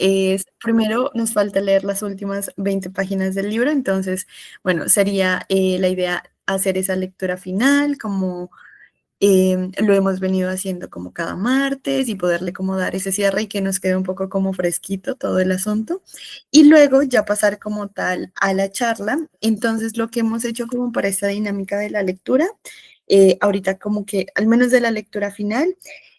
es, primero nos falta leer las últimas 20 páginas del libro, entonces, bueno, sería la idea hacer esa lectura final, como lo hemos venido haciendo como cada martes y poderle como dar ese cierre y que nos quede un poco como fresquito todo el asunto. Y luego ya pasar como tal a la charla. Entonces lo que hemos hecho como para esta dinámica de la lectura, ahorita como que al menos de la lectura final,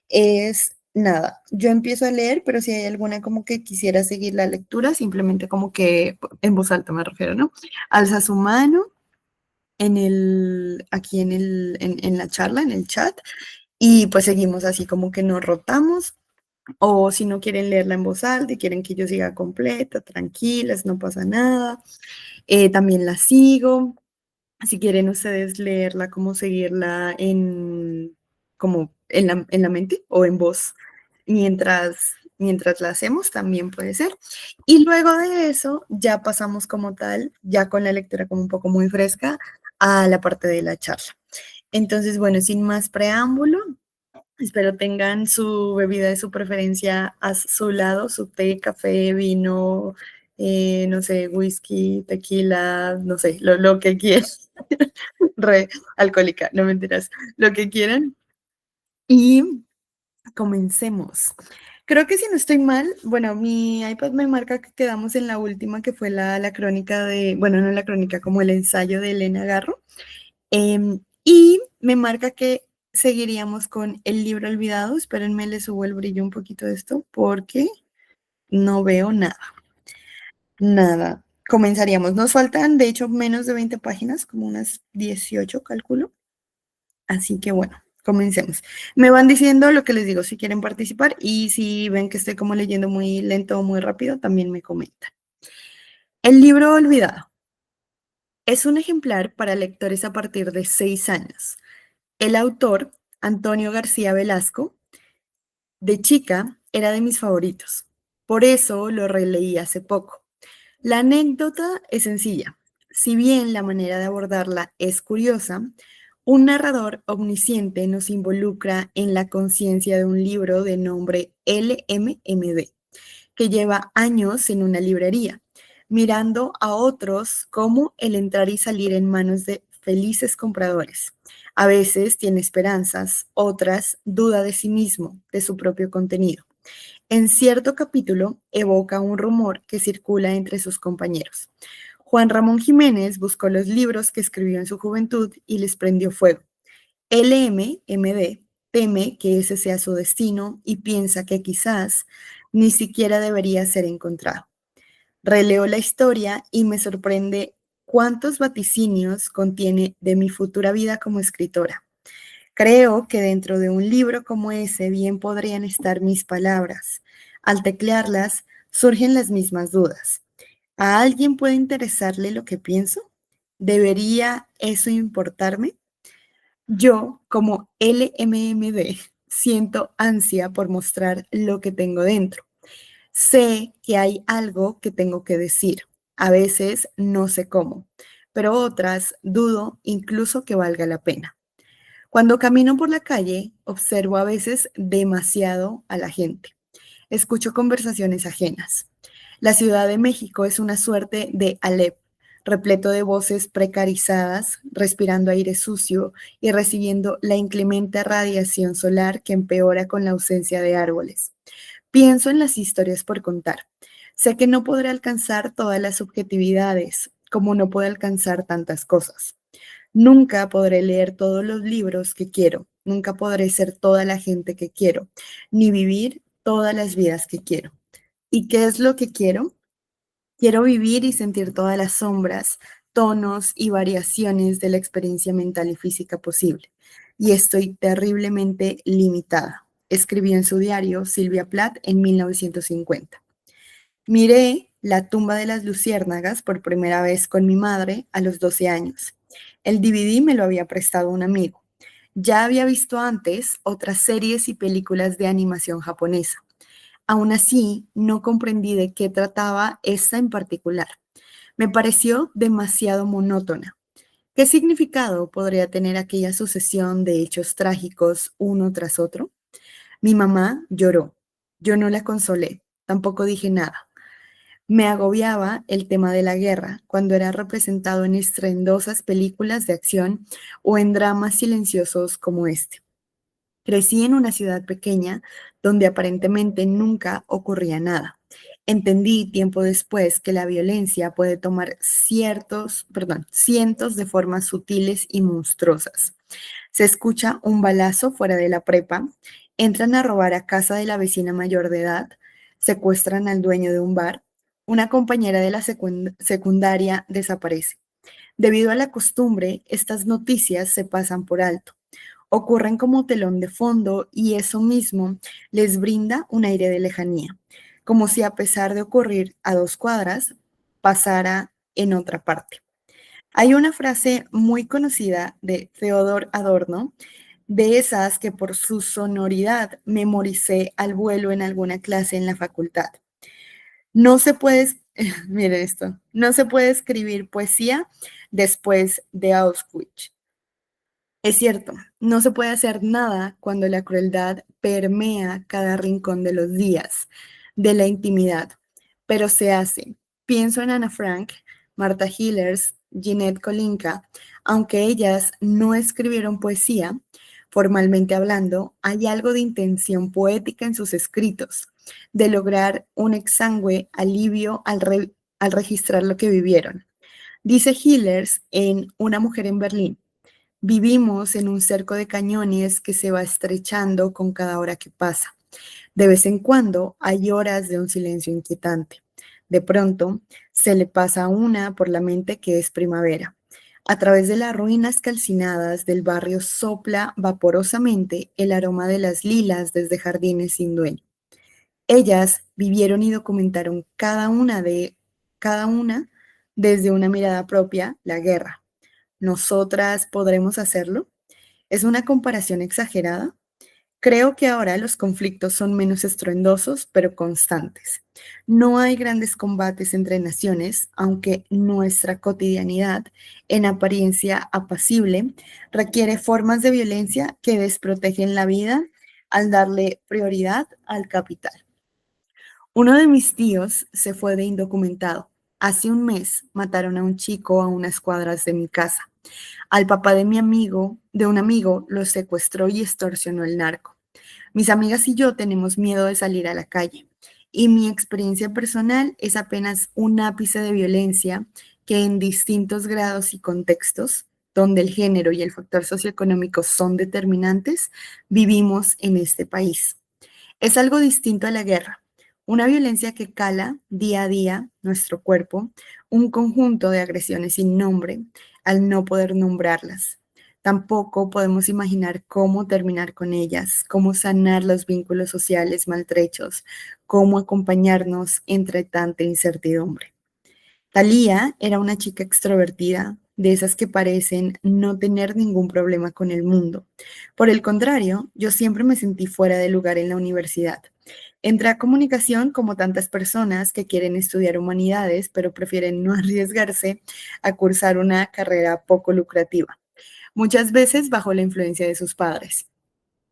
es nada, yo empiezo a leer, pero si hay alguna como que quisiera seguir la lectura, simplemente como que en voz alta me refiero, ¿no? Alza su mano aquí en la charla, en el chat, y pues seguimos así como que nos rotamos, o si no quieren leerla en voz alta y quieren que yo siga completa, tranquilas, no pasa nada, también la sigo. Si quieren ustedes leerla, como seguirla como en la mente o en voz mientras la hacemos, también puede ser. Y luego de eso, ya pasamos como tal, ya con la lectura como un poco muy fresca, a la parte de la charla. Entonces, bueno, sin más preámbulo, espero tengan su bebida de su preferencia a su lado, su té, café, vino, no sé, whisky, tequila, no sé, lo que quieran. Re alcohólica, no mentiras, lo que quieran. Y comencemos. Creo que si no estoy mal, bueno, mi iPad me marca que quedamos en la última, que fue la crónica de, bueno, no la crónica, como el ensayo de Elena Garro. Y me marca que seguiríamos con el libro olvidado. Espérenme, le subo el brillo un poquito de esto porque no veo nada. Nada. Comenzaríamos. Nos faltan, de hecho, menos de 20 páginas, como unas 18, calculo. Así que bueno, comencemos. Me van diciendo lo que les digo si quieren participar y si ven que estoy como leyendo muy lento o muy rápido, también me comentan. El libro olvidado es un ejemplar para lectores a partir de 6 años. El autor, Antonio García Velasco, de chica era de mis favoritos. Por eso lo releí hace poco. La anécdota es sencilla. Si bien la manera de abordarla es curiosa, un narrador omnisciente nos involucra en la conciencia de un libro de nombre LMMD, que lleva años en una librería, mirando a otros como el entrar y salir en manos de felices compradores. A veces tiene esperanzas, otras duda de sí mismo, de su propio contenido. En cierto capítulo evoca un rumor que circula entre sus compañeros. Juan Ramón Jiménez buscó los libros que escribió en su juventud y les prendió fuego. LMMD teme que ese sea su destino y piensa que quizás ni siquiera debería ser encontrado. Releo la historia y me sorprende cuántos vaticinios contiene de mi futura vida como escritora. Creo que dentro de un libro como ese bien podrían estar mis palabras. Al teclearlas, surgen las mismas dudas. ¿A alguien puede interesarle lo que pienso? ¿Debería eso importarme? Yo, como LMMD, siento ansia por mostrar lo que tengo dentro. Sé que hay algo que tengo que decir. A veces no sé cómo, pero otras dudo incluso que valga la pena. Cuando camino por la calle, observo a veces demasiado a la gente. Escucho conversaciones ajenas. La Ciudad de México es una suerte de Alep, repleto de voces precarizadas, respirando aire sucio y recibiendo la inclemente radiación solar que empeora con la ausencia de árboles. Pienso en las historias por contar. Sé que no podré alcanzar todas las subjetividades, como no puedo alcanzar tantas cosas. Nunca podré leer todos los libros que quiero, nunca podré ser toda la gente que quiero, ni vivir todas las vidas que quiero. ¿Y qué es lo que quiero? Quiero vivir y sentir todas las sombras, tonos y variaciones de la experiencia mental y física posible. Y estoy terriblemente limitada, escribió en su diario Silvia Plath en 1950. Miré La tumba de las luciérnagas por primera vez con mi madre a los 12 años. El DVD me lo había prestado un amigo. Ya había visto antes otras series y películas de animación japonesa. Aún así, no comprendí de qué trataba esta en particular. Me pareció demasiado monótona. ¿Qué significado podría tener aquella sucesión de hechos trágicos uno tras otro? Mi mamá lloró. Yo no la consolé. tampoco dije nada. Me agobiaba el tema de la guerra cuando era representado en estruendosas películas de acción o en dramas silenciosos como este. Crecí en una ciudad pequeña donde aparentemente nunca ocurría nada. Entendí tiempo después que la violencia puede tomar cientos de formas sutiles y monstruosas. Se escucha un balazo fuera de la prepa, entran a robar a casa de la vecina mayor de edad, secuestran al dueño de un bar, una compañera de la secundaria desaparece. Debido a la costumbre, estas noticias se pasan por alto, ocurren como telón de fondo y eso mismo les brinda un aire de lejanía, como si a pesar de ocurrir a 2 cuadras, pasara en otra parte. Hay una frase muy conocida de Theodor Adorno, de esas que por su sonoridad memoricé al vuelo en alguna clase en la facultad. No se puede, mire esto, no se puede escribir poesía después de Auschwitz. Es cierto, no se puede hacer nada cuando la crueldad permea cada rincón de los días, de la intimidad, pero se hace. Pienso en Ana Frank, Marta Hillers, Ginette Kolinka, aunque ellas no escribieron poesía, formalmente hablando, hay algo de intención poética en sus escritos, de lograr un exangüe alivio al registrar lo que vivieron. Dice Hillers en Una mujer en Berlín. Vivimos en un cerco de cañones que se va estrechando con cada hora que pasa. De vez en cuando hay horas de un silencio inquietante. De pronto se le pasa a una por la mente que es primavera. A través de las ruinas calcinadas del barrio sopla vaporosamente el aroma de las lilas desde jardines sin dueño. Ellas vivieron y documentaron cada una desde una mirada propia la guerra. ¿Nosotras podremos hacerlo? ¿Es una comparación exagerada? Creo que ahora los conflictos son menos estruendosos, pero constantes. No hay grandes combates entre naciones, aunque nuestra cotidianidad, en apariencia apacible, requiere formas de violencia que desprotegen la vida al darle prioridad al capital. Uno de mis tíos se fue de indocumentado. Hace un mes mataron a un chico a unas cuadras de mi casa. Al papá de un amigo, lo secuestró y extorsionó el narco. Mis amigas y yo tenemos miedo de salir a la calle. Y mi experiencia personal es apenas un ápice de violencia que en distintos grados y contextos, donde el género y el factor socioeconómico son determinantes, vivimos en este país. Es algo distinto a la guerra, una violencia que cala día a día nuestro cuerpo, un conjunto de agresiones sin nombre, al no poder nombrarlas. Tampoco podemos imaginar cómo terminar con ellas, cómo sanar los vínculos sociales maltrechos, cómo acompañarnos entre tanta incertidumbre. Thalía era una chica extrovertida, de esas que parecen no tener ningún problema con el mundo. Por el contrario, yo siempre me sentí fuera de lugar en la universidad. Entré a comunicación como tantas personas que quieren estudiar humanidades, pero prefieren no arriesgarse a cursar una carrera poco lucrativa, muchas veces bajo la influencia de sus padres.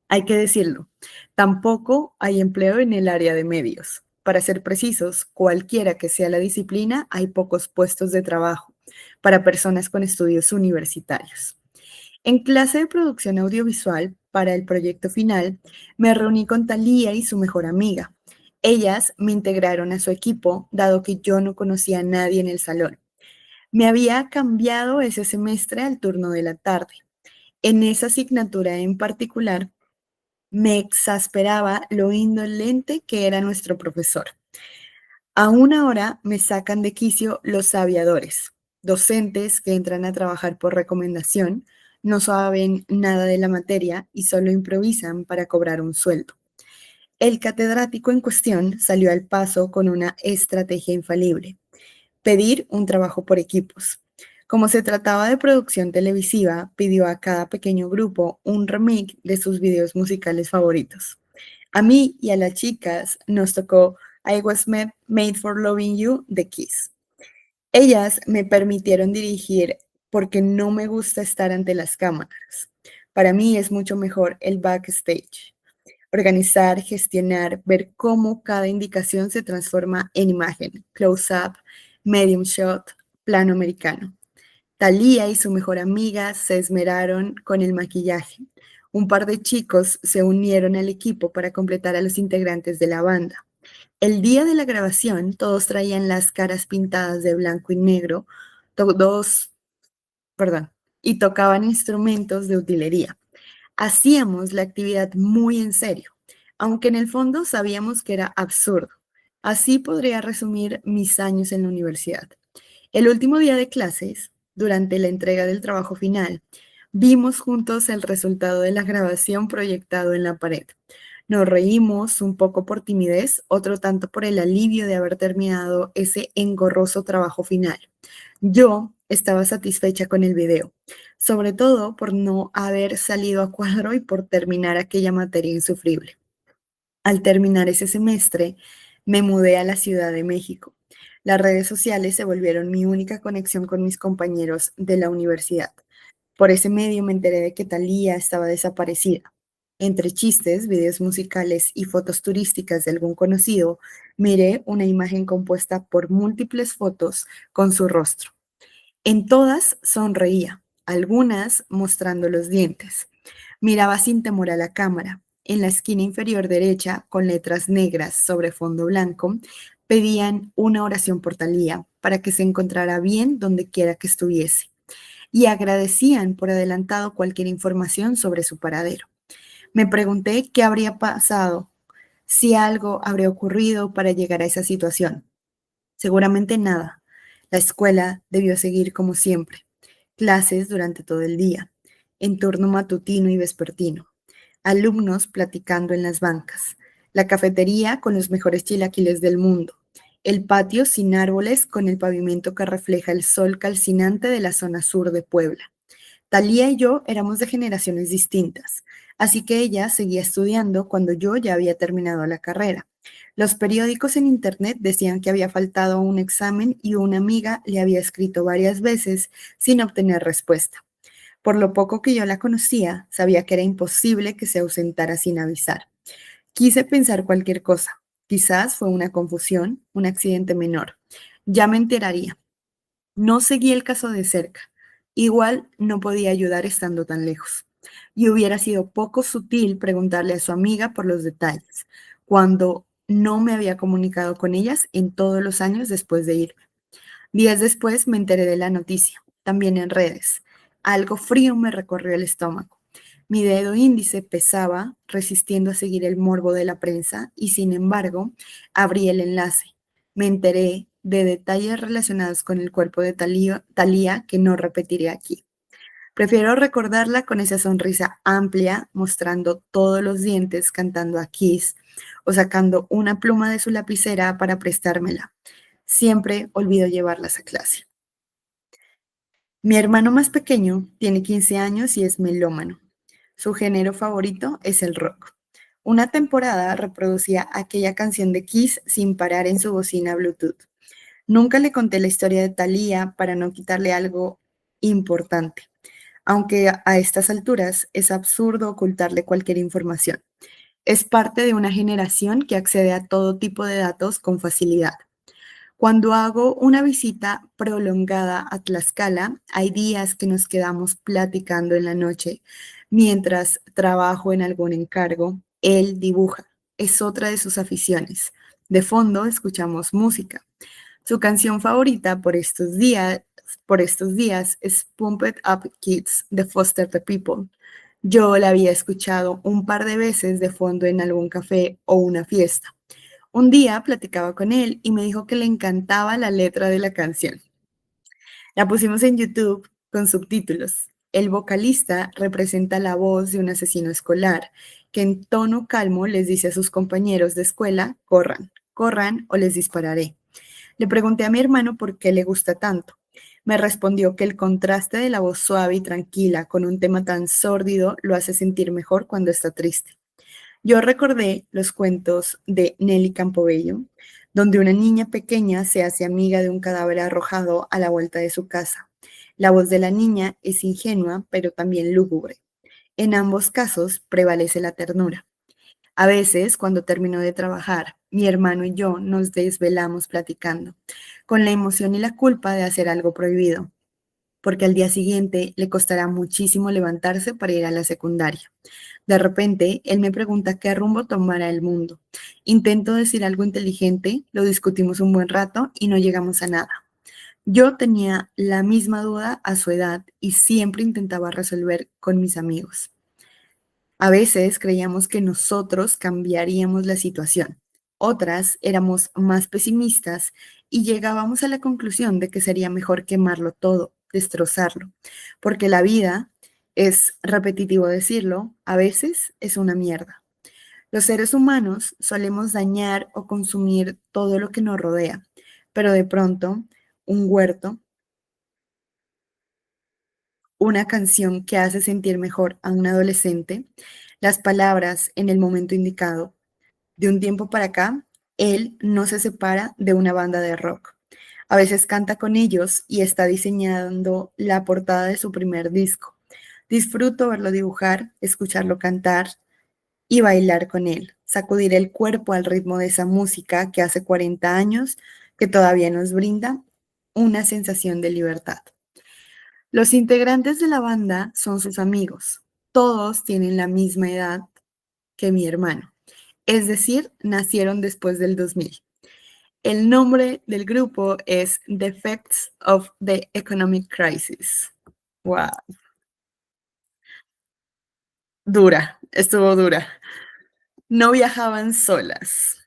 Hay que decirlo, tampoco hay empleo en el área de medios. Para ser precisos, cualquiera que sea la disciplina, hay pocos puestos de trabajo para personas con estudios universitarios. En clase de producción audiovisual, para el proyecto final, me reuní con Thalía y su mejor amiga. Ellas me integraron a su equipo, dado que yo no conocía a nadie en el salón. Me había cambiado ese semestre al turno de la tarde. En esa asignatura en particular, me exasperaba lo indolente que era nuestro profesor. Aún ahora me sacan de quicio los aviadores, docentes que entran a trabajar por recomendación, no saben nada de la materia y solo improvisan para cobrar un sueldo. El catedrático en cuestión salió al paso con una estrategia infalible: pedir un trabajo por equipos. Como se trataba de producción televisiva, pidió a cada pequeño grupo un remake de sus videos musicales favoritos. A mí y a las chicas nos tocó I Was Made for Loving You de Kiss. Ellas me permitieron dirigir porque no me gusta estar ante las cámaras. Para mí es mucho mejor el backstage. Organizar, gestionar, ver cómo cada indicación se transforma en imagen, close-up, medium shot, plano americano. Thalía y su mejor amiga se esmeraron con el maquillaje. Un par de chicos se unieron al equipo para completar a los integrantes de la banda. El día de la grabación, todos traían las caras pintadas de blanco y negro, todos, perdón, y tocaban instrumentos de utilería. Hacíamos la actividad muy en serio, aunque en el fondo sabíamos que era absurdo. Así podría resumir mis años en la universidad. El último día de clases, durante la entrega del trabajo final, vimos juntos el resultado de la grabación proyectado en la pared. Nos reímos un poco por timidez, otro tanto por el alivio de haber terminado ese engorroso trabajo final. Yo estaba satisfecha con el video, sobre todo por no haber salido a cuadro y por terminar aquella materia insufrible. Al terminar ese semestre, me mudé a la Ciudad de México. Las redes sociales se volvieron mi única conexión con mis compañeros de la universidad. Por ese medio me enteré de que Thalía estaba desaparecida. Entre chistes, videos musicales y fotos turísticas de algún conocido, miré una imagen compuesta por múltiples fotos con su rostro. En todas sonreía, algunas mostrando los dientes. Miraba sin temor a la cámara. En la esquina inferior derecha, con letras negras sobre fondo blanco, pedían una oración por Thalía para que se encontrara bien donde quiera que estuviese y agradecían por adelantado cualquier información sobre su paradero. Me pregunté qué habría pasado, si algo habría ocurrido para llegar a esa situación. Seguramente nada. La escuela debió seguir como siempre. Clases durante todo el día, en turno matutino y vespertino. Alumnos platicando en las bancas. La cafetería con los mejores chilaquiles del mundo. El patio sin árboles con el pavimento que refleja el sol calcinante de la zona sur de Puebla. Talía y yo éramos de generaciones distintas, así que ella seguía estudiando cuando yo ya había terminado la carrera. Los periódicos en internet decían que había faltado a un examen y una amiga le había escrito varias veces sin obtener respuesta. Por lo poco que yo la conocía, sabía que era imposible que se ausentara sin avisar. Quise pensar cualquier cosa. Quizás fue una confusión, un accidente menor. Ya me enteraría. No seguí el caso de cerca. Igual no podía ayudar estando tan lejos. Y hubiera sido poco sutil preguntarle a su amiga por los detalles, cuando no me había comunicado con ellas en todos los años después de irme. Días después me enteré de la noticia, también en redes. Algo frío me recorrió el estómago. Mi dedo índice pesaba, resistiendo a seguir el morbo de la prensa, y sin embargo, abrí el enlace. Me enteré de detalles relacionados con el cuerpo de Thalía que no repetiré aquí. Prefiero recordarla con esa sonrisa amplia, mostrando todos los dientes, cantando a Kiss o sacando una pluma de su lapicera para prestármela. Siempre olvido llevarlas a clase. Mi hermano más pequeño tiene 15 años y es melómano. Su género favorito es el rock. Una temporada reproducía aquella canción de Kiss sin parar en su bocina Bluetooth. Nunca le conté la historia de Thalía para no quitarle algo importante, aunque a estas alturas es absurdo ocultarle cualquier información. Es parte de una generación que accede a todo tipo de datos con facilidad. Cuando hago una visita prolongada a Tlaxcala, hay días que nos quedamos platicando en la noche mientras trabajo en algún encargo. Él dibuja, es otra de sus aficiones. De fondo escuchamos música. Su canción favorita por estos días es Pump It Up Kids de Foster the People. Yo la había escuchado un par de veces de fondo en algún café o una fiesta. Un día platicaba con él y me dijo que le encantaba la letra de la canción. La pusimos en YouTube con subtítulos. El vocalista representa la voz de un asesino escolar que en tono calmo les dice a sus compañeros de escuela, corran, corran o les dispararé. Le pregunté a mi hermano por qué le gusta tanto. Me respondió que el contraste de la voz suave y tranquila con un tema tan sórdido lo hace sentir mejor cuando está triste. Yo recordé los cuentos de Nelly Campobello, donde una niña pequeña se hace amiga de un cadáver arrojado a la vuelta de su casa. La voz de la niña es ingenua, pero también lúgubre. En ambos casos prevalece la ternura. A veces, cuando termino de trabajar, mi hermano y yo nos desvelamos platicando, con la emoción y la culpa de hacer algo prohibido, porque al día siguiente le costará muchísimo levantarse para ir a la secundaria. De repente, él me pregunta qué rumbo tomará el mundo. Intento decir algo inteligente, lo discutimos un buen rato y no llegamos a nada. Yo tenía la misma duda a su edad y siempre intentaba resolver con mis amigos. A veces creíamos que nosotros cambiaríamos la situación. Otras éramos más pesimistas y llegábamos a la conclusión de que sería mejor quemarlo todo, destrozarlo, porque la vida, es repetitivo decirlo, a veces es una mierda. Los seres humanos solemos dañar o consumir todo lo que nos rodea, pero de pronto, un huerto, una canción que hace sentir mejor a un adolescente, las palabras en el momento indicado. De un tiempo para acá, él no se separa de una banda de rock. A veces canta con ellos y está diseñando la portada de su primer disco. Disfruto verlo dibujar, escucharlo cantar y bailar con él, sacudir el cuerpo al ritmo de esa música que hace 40 años que todavía nos brinda una sensación de libertad. Los integrantes de la banda son sus amigos. Todos tienen la misma edad que mi hermano, es decir, nacieron después del 2000. El nombre del grupo es The Effects of the Economic Crisis. Wow, dura, estuvo dura. No viajaban solas.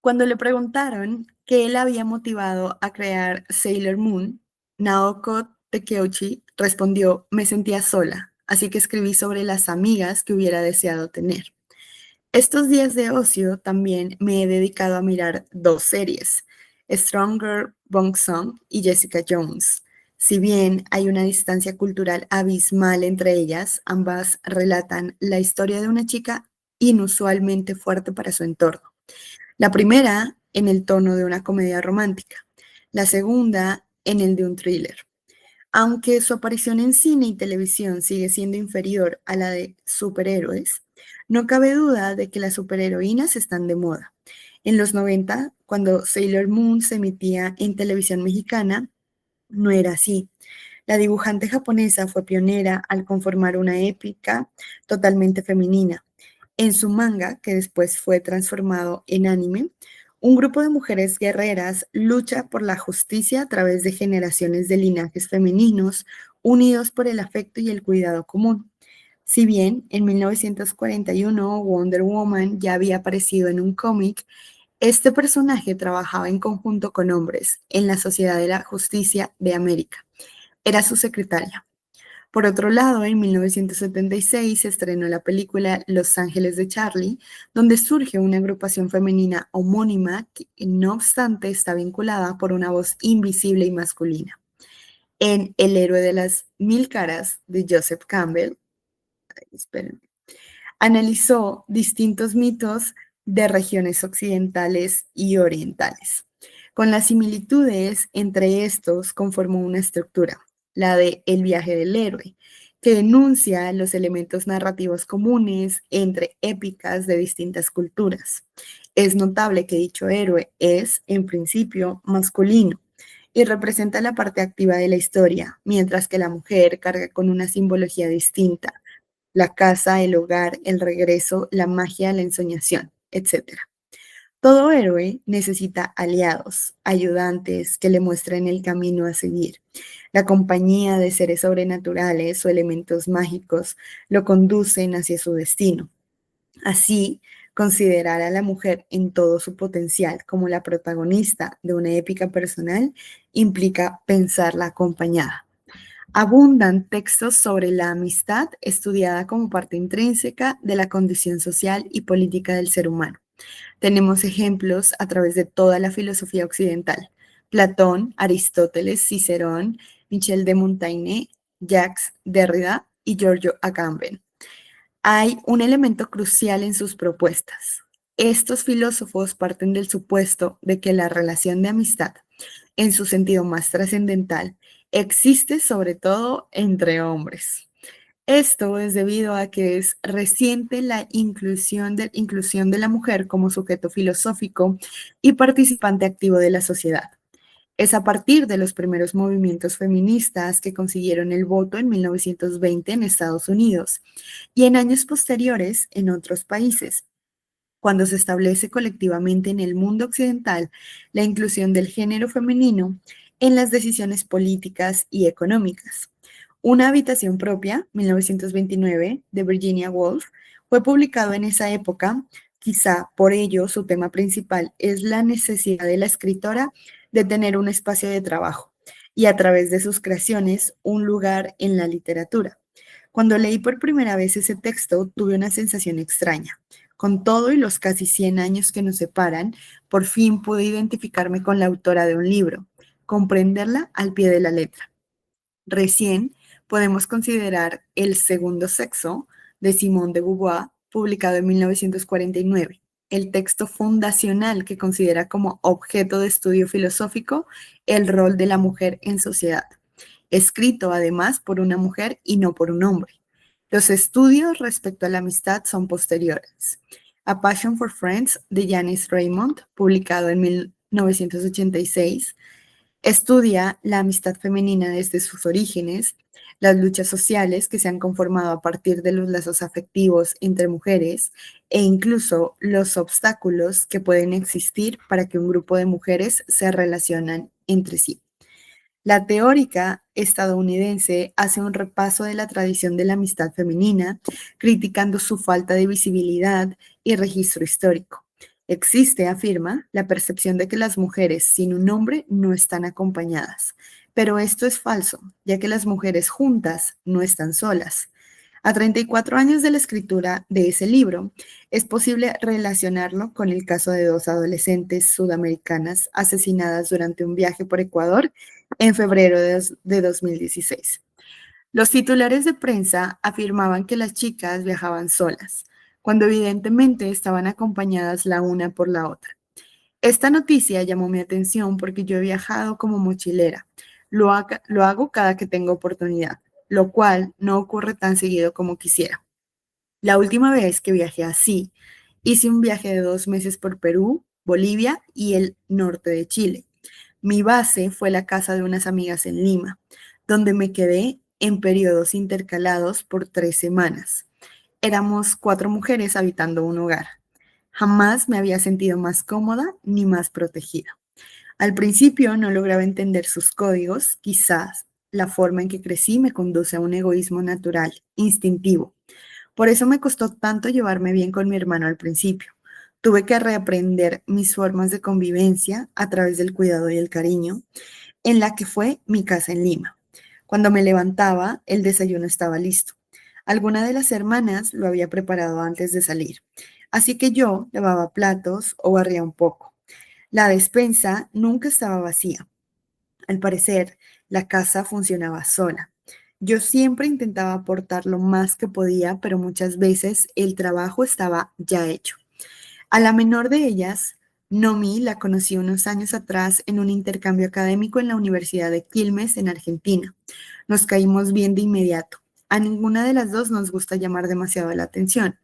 Cuando le preguntaron qué la había motivado a crear Sailor Moon, Naoko Takeuchi respondió, me sentía sola, así que escribí sobre las amigas que hubiera deseado tener. Estos días de ocio también me he dedicado a mirar dos series, Stronger Bong Song y Jessica Jones. Si bien hay una distancia cultural abismal entre ellas, ambas relatan la historia de una chica inusualmente fuerte para su entorno. La primera en el tono de una comedia romántica, la segunda en el de un thriller. Aunque su aparición en cine y televisión sigue siendo inferior a la de superhéroes, no cabe duda de que las superheroínas están de moda. En los 90, cuando Sailor Moon se emitía en televisión mexicana, no era así. La dibujante japonesa fue pionera al conformar una épica totalmente femenina. En su manga, que después fue transformado en anime, un grupo de mujeres guerreras lucha por la justicia a través de generaciones de linajes femeninos unidos por el afecto y el cuidado común. Si bien en 1941 Wonder Woman ya había aparecido en un cómic, este personaje trabajaba en conjunto con hombres en la Sociedad de la Justicia de América. Era su secretaria. Por otro lado, en 1976 se estrenó la película Los Ángeles de Charlie, donde surge una agrupación femenina homónima que, no obstante, está vinculada por una voz invisible y masculina. En El héroe de las mil caras de Joseph Campbell, esperen, analizó distintos mitos de regiones occidentales y orientales. Con las similitudes entre estos conformó una estructura, la de El viaje del héroe, que enuncia los elementos narrativos comunes entre épicas de distintas culturas. Es notable que dicho héroe es, en principio, masculino y representa la parte activa de la historia, mientras que la mujer carga con una simbología distinta, la casa, el hogar, el regreso, la magia, la ensoñación, etcétera. Todo héroe necesita aliados, ayudantes que le muestren el camino a seguir. La compañía de seres sobrenaturales o elementos mágicos lo conducen hacia su destino. Así, considerar a la mujer en todo su potencial como la protagonista de una épica personal implica pensarla acompañada. Abundan textos sobre la amistad estudiada como parte intrínseca de la condición social y política del ser humano. Tenemos ejemplos a través de toda la filosofía occidental: Platón, Aristóteles, Cicerón, Michel de Montaigne, Jacques Derrida y Giorgio Agamben. Hay un elemento crucial en sus propuestas. Estos filósofos parten del supuesto de que la relación de amistad, en su sentido más trascendental, existe sobre todo entre hombres. Esto es debido a que es reciente la inclusión de la mujer como sujeto filosófico y participante activo de la sociedad. Es a partir de los primeros movimientos feministas que consiguieron el voto en 1920 en Estados Unidos y en años posteriores en otros países, cuando se establece colectivamente en el mundo occidental la inclusión del género femenino en las decisiones políticas y económicas. Una habitación propia, 1929, de Virginia Woolf, fue publicado en esa época. Quizá por ello su tema principal es la necesidad de la escritora de tener un espacio de trabajo y a través de sus creaciones un lugar en la literatura. Cuando leí por primera vez ese texto, tuve una sensación extraña. Con todo y los casi 100 años que nos separan, por fin pude identificarme con la autora de un libro, comprenderla al pie de la letra. Recién podemos considerar El segundo sexo de Simone de Beauvoir, publicado en 1949, el texto fundacional que considera como objeto de estudio filosófico el rol de la mujer en sociedad, escrito además por una mujer y no por un hombre. Los estudios respecto a la amistad son posteriores. A Passion for Friends de Janice Raymond, publicado en 1986, estudia la amistad femenina desde sus orígenes, las luchas sociales que se han conformado a partir de los lazos afectivos entre mujeres e incluso los obstáculos que pueden existir para que un grupo de mujeres se relacionen entre sí. La teórica estadounidense hace un repaso de la tradición de la amistad femenina, criticando su falta de visibilidad y registro histórico. Existe, afirma, la percepción de que las mujeres sin un hombre no están acompañadas, pero esto es falso, ya que las mujeres juntas no están solas. A 34 años de la escritura de ese libro, es posible relacionarlo con el caso de dos adolescentes sudamericanas asesinadas durante un viaje por Ecuador en febrero de 2016. Los titulares de prensa afirmaban que las chicas viajaban solas, cuando evidentemente estaban acompañadas la una por la otra. Esta noticia llamó mi atención porque yo he viajado como mochilera. Lo hago cada que tengo oportunidad, lo cual no ocurre tan seguido como quisiera. La última vez que viajé así, hice un viaje de 2 meses por Perú, Bolivia y el norte de Chile. Mi base fue la casa de unas amigas en Lima, donde me quedé en periodos intercalados por 3 semanas. Éramos 4 mujeres habitando un hogar. Jamás me había sentido más cómoda ni más protegida. Al principio no lograba entender sus códigos, quizás la forma en que crecí me conduce a un egoísmo natural, instintivo. Por eso me costó tanto llevarme bien con mi hermano al principio. Tuve que reaprender mis formas de convivencia a través del cuidado y el cariño, en la que fue mi casa en Lima. Cuando me levantaba, el desayuno estaba listo. Alguna de las hermanas lo había preparado antes de salir, así que yo lavaba platos o barría un poco. La despensa nunca estaba vacía. Al parecer, la casa funcionaba sola. Yo siempre intentaba aportar lo más que podía, pero muchas veces el trabajo estaba ya hecho. A la menor de ellas, Nomi, la conocí unos años atrás en un intercambio académico en la Universidad de Quilmes, en Argentina. Nos caímos bien de inmediato. A ninguna de las dos nos gusta llamar demasiado la atención.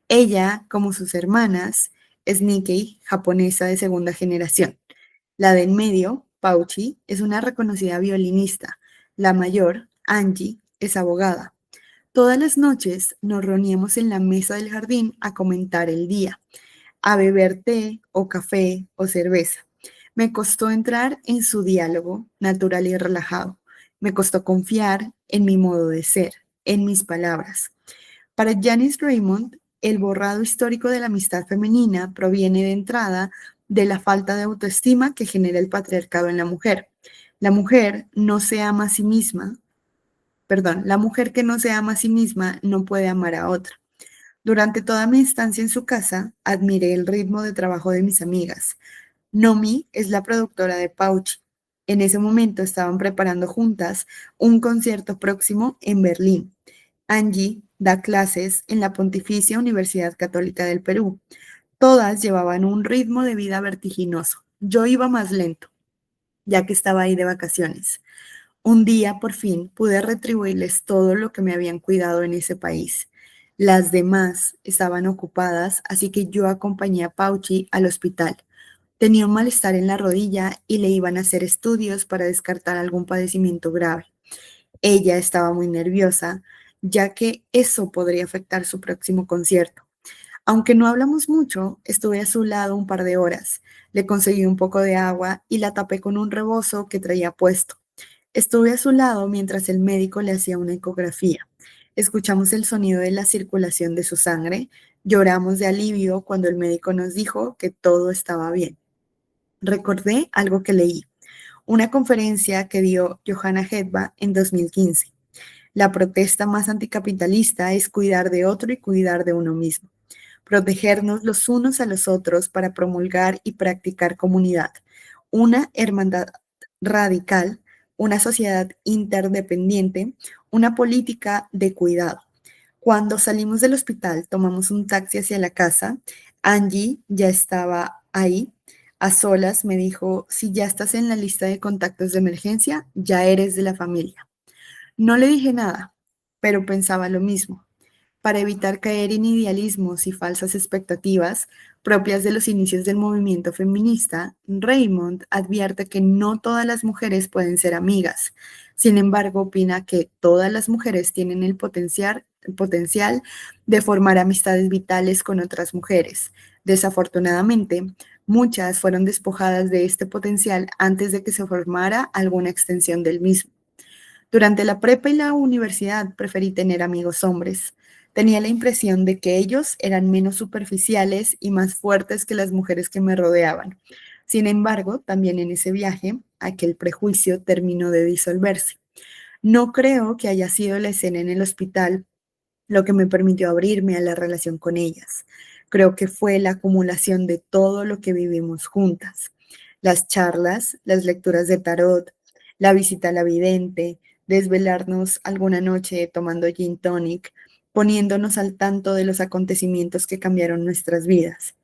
Ella, como sus hermanas, es Nikkei, japonesa de segunda generación. La de en medio, Pauchi, es una reconocida violinista. La mayor, Angie, es abogada. Todas las noches nos reuníamos en la mesa del jardín a comentar el día, a beber té o café o cerveza. Me costó entrar en su diálogo natural y relajado. Me costó confiar en mi modo de ser, en mis palabras. Para Janice Raymond, el borrado histórico de la amistad femenina proviene de entrada de la falta de autoestima que genera el patriarcado en la mujer. La mujer no se ama a sí misma, perdón, la mujer que no se ama a sí misma no puede amar a otra. Durante toda mi estancia en su casa, admiré el ritmo de trabajo de mis amigas. Nomi es la productora de Pauchi. En ese momento estaban preparando juntas un concierto próximo en Berlín. Angie da clases en la Pontificia Universidad Católica del Perú. Todas llevaban un ritmo de vida vertiginoso. Yo iba más lento, ya que estaba ahí de vacaciones. Un día, por fin, pude retribuirles todo lo que me habían cuidado en ese país. Las demás estaban ocupadas, así que yo acompañé a Pauchi al hospital. Tenía un malestar en la rodilla y le iban a hacer estudios para descartar algún padecimiento grave. Ella estaba muy nerviosa, ya que eso podría afectar su próximo concierto. Aunque no hablamos mucho, estuve a su lado un par de horas. Le conseguí un poco de agua y la tapé con un rebozo que traía puesto. Estuve a su lado mientras el médico le hacía una ecografía. Escuchamos el sonido de la circulación de su sangre. Lloramos de alivio cuando el médico nos dijo que todo estaba bien. Recordé algo que leí, una conferencia que dio Johanna Hedva en 2015. La protesta más anticapitalista es cuidar de otro y cuidar de uno mismo. Protegernos los unos a los otros para promulgar y practicar comunidad, una hermandad radical, una sociedad interdependiente, una política de cuidado. Cuando salimos del hospital, tomamos un taxi hacia la casa. Angie ya estaba ahí. A solas me dijo, si ya estás en la lista de contactos de emergencia, ya eres de la familia. No le dije nada, pero pensaba lo mismo. Para evitar caer en idealismos y falsas expectativas propias de los inicios del movimiento feminista, Raymond advierte que no todas las mujeres pueden ser amigas. Sin embargo, opina que todas las mujeres tienen el potencial de formar amistades vitales con otras mujeres. Desafortunadamente, muchas fueron despojadas de este potencial antes de que se formara alguna extensión del mismo. Durante la prepa y la universidad preferí tener amigos hombres. Tenía la impresión de que ellos eran menos superficiales y más fuertes que las mujeres que me rodeaban. Sin embargo, también en ese viaje, aquel prejuicio terminó de disolverse. No creo que haya sido la escena en el hospital lo que me permitió abrirme a la relación con ellas. Creo que fue la acumulación de todo lo que vivimos juntas. Las charlas, las lecturas de tarot, la visita a la vidente, desvelarnos alguna noche tomando gin tonic, poniéndonos al tanto de los acontecimientos que cambiaron nuestras vidas.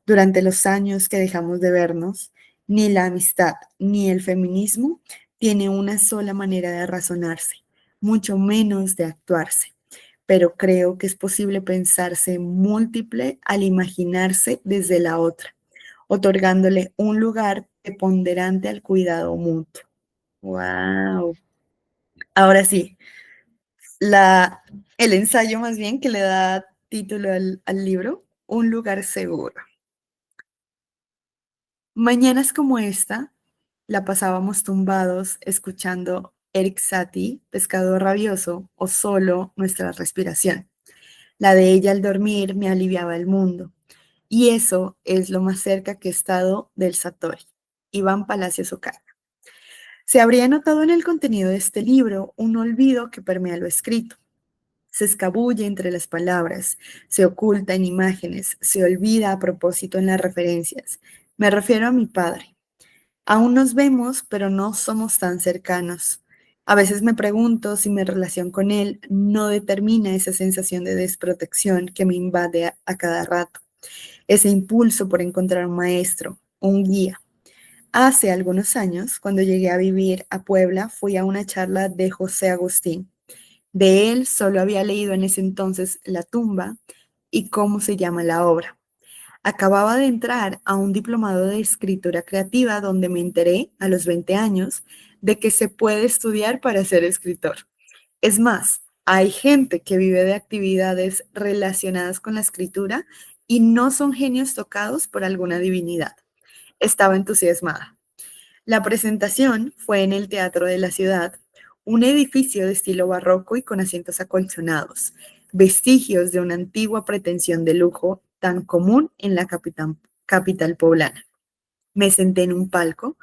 Durante los años que dejamos de vernos, ni la amistad ni el feminismo tiene una sola manera de razonarse, mucho menos de actuarse, pero creo que es posible pensarse múltiple al imaginarse desde la otra, otorgándole un lugar preponderante al cuidado mutuo. Wow. Ahora sí, la, el ensayo más bien que le da título al libro, Un lugar seguro. Mañanas como esta, la pasábamos tumbados escuchando Eric Satie, Pescado Rabioso, o solo nuestra respiración. La de ella al dormir me aliviaba el mundo. Y eso es lo más cerca que he estado del Satori, Iván Palacios Ocaña. Se habría notado en el contenido de este libro un olvido que permea lo escrito. Se escabulle entre las palabras, se oculta en imágenes, se olvida a propósito en las referencias. Me refiero a mi padre. Aún nos vemos, pero no somos tan cercanos. A veces me pregunto si mi relación con él no determina esa sensación de desprotección que me invade a cada rato, ese impulso por encontrar un maestro, un guía. Hace algunos años, cuando llegué a vivir a Puebla, fui a una charla de José Agustín. De él solo había leído en ese entonces La tumba y cómo se llama la obra. Acababa de entrar a un diplomado de escritura creativa donde me enteré a los 20 años de que se puede estudiar para ser escritor. Es más, hay gente que vive de actividades relacionadas con la escritura y no son genios tocados por alguna divinidad. Estaba entusiasmada. La presentación fue en el Teatro de la Ciudad, un edificio de estilo barroco y con asientos acolchonados, vestigios de una antigua pretensión de lujo tan común en la capital poblana. Me senté en un palco,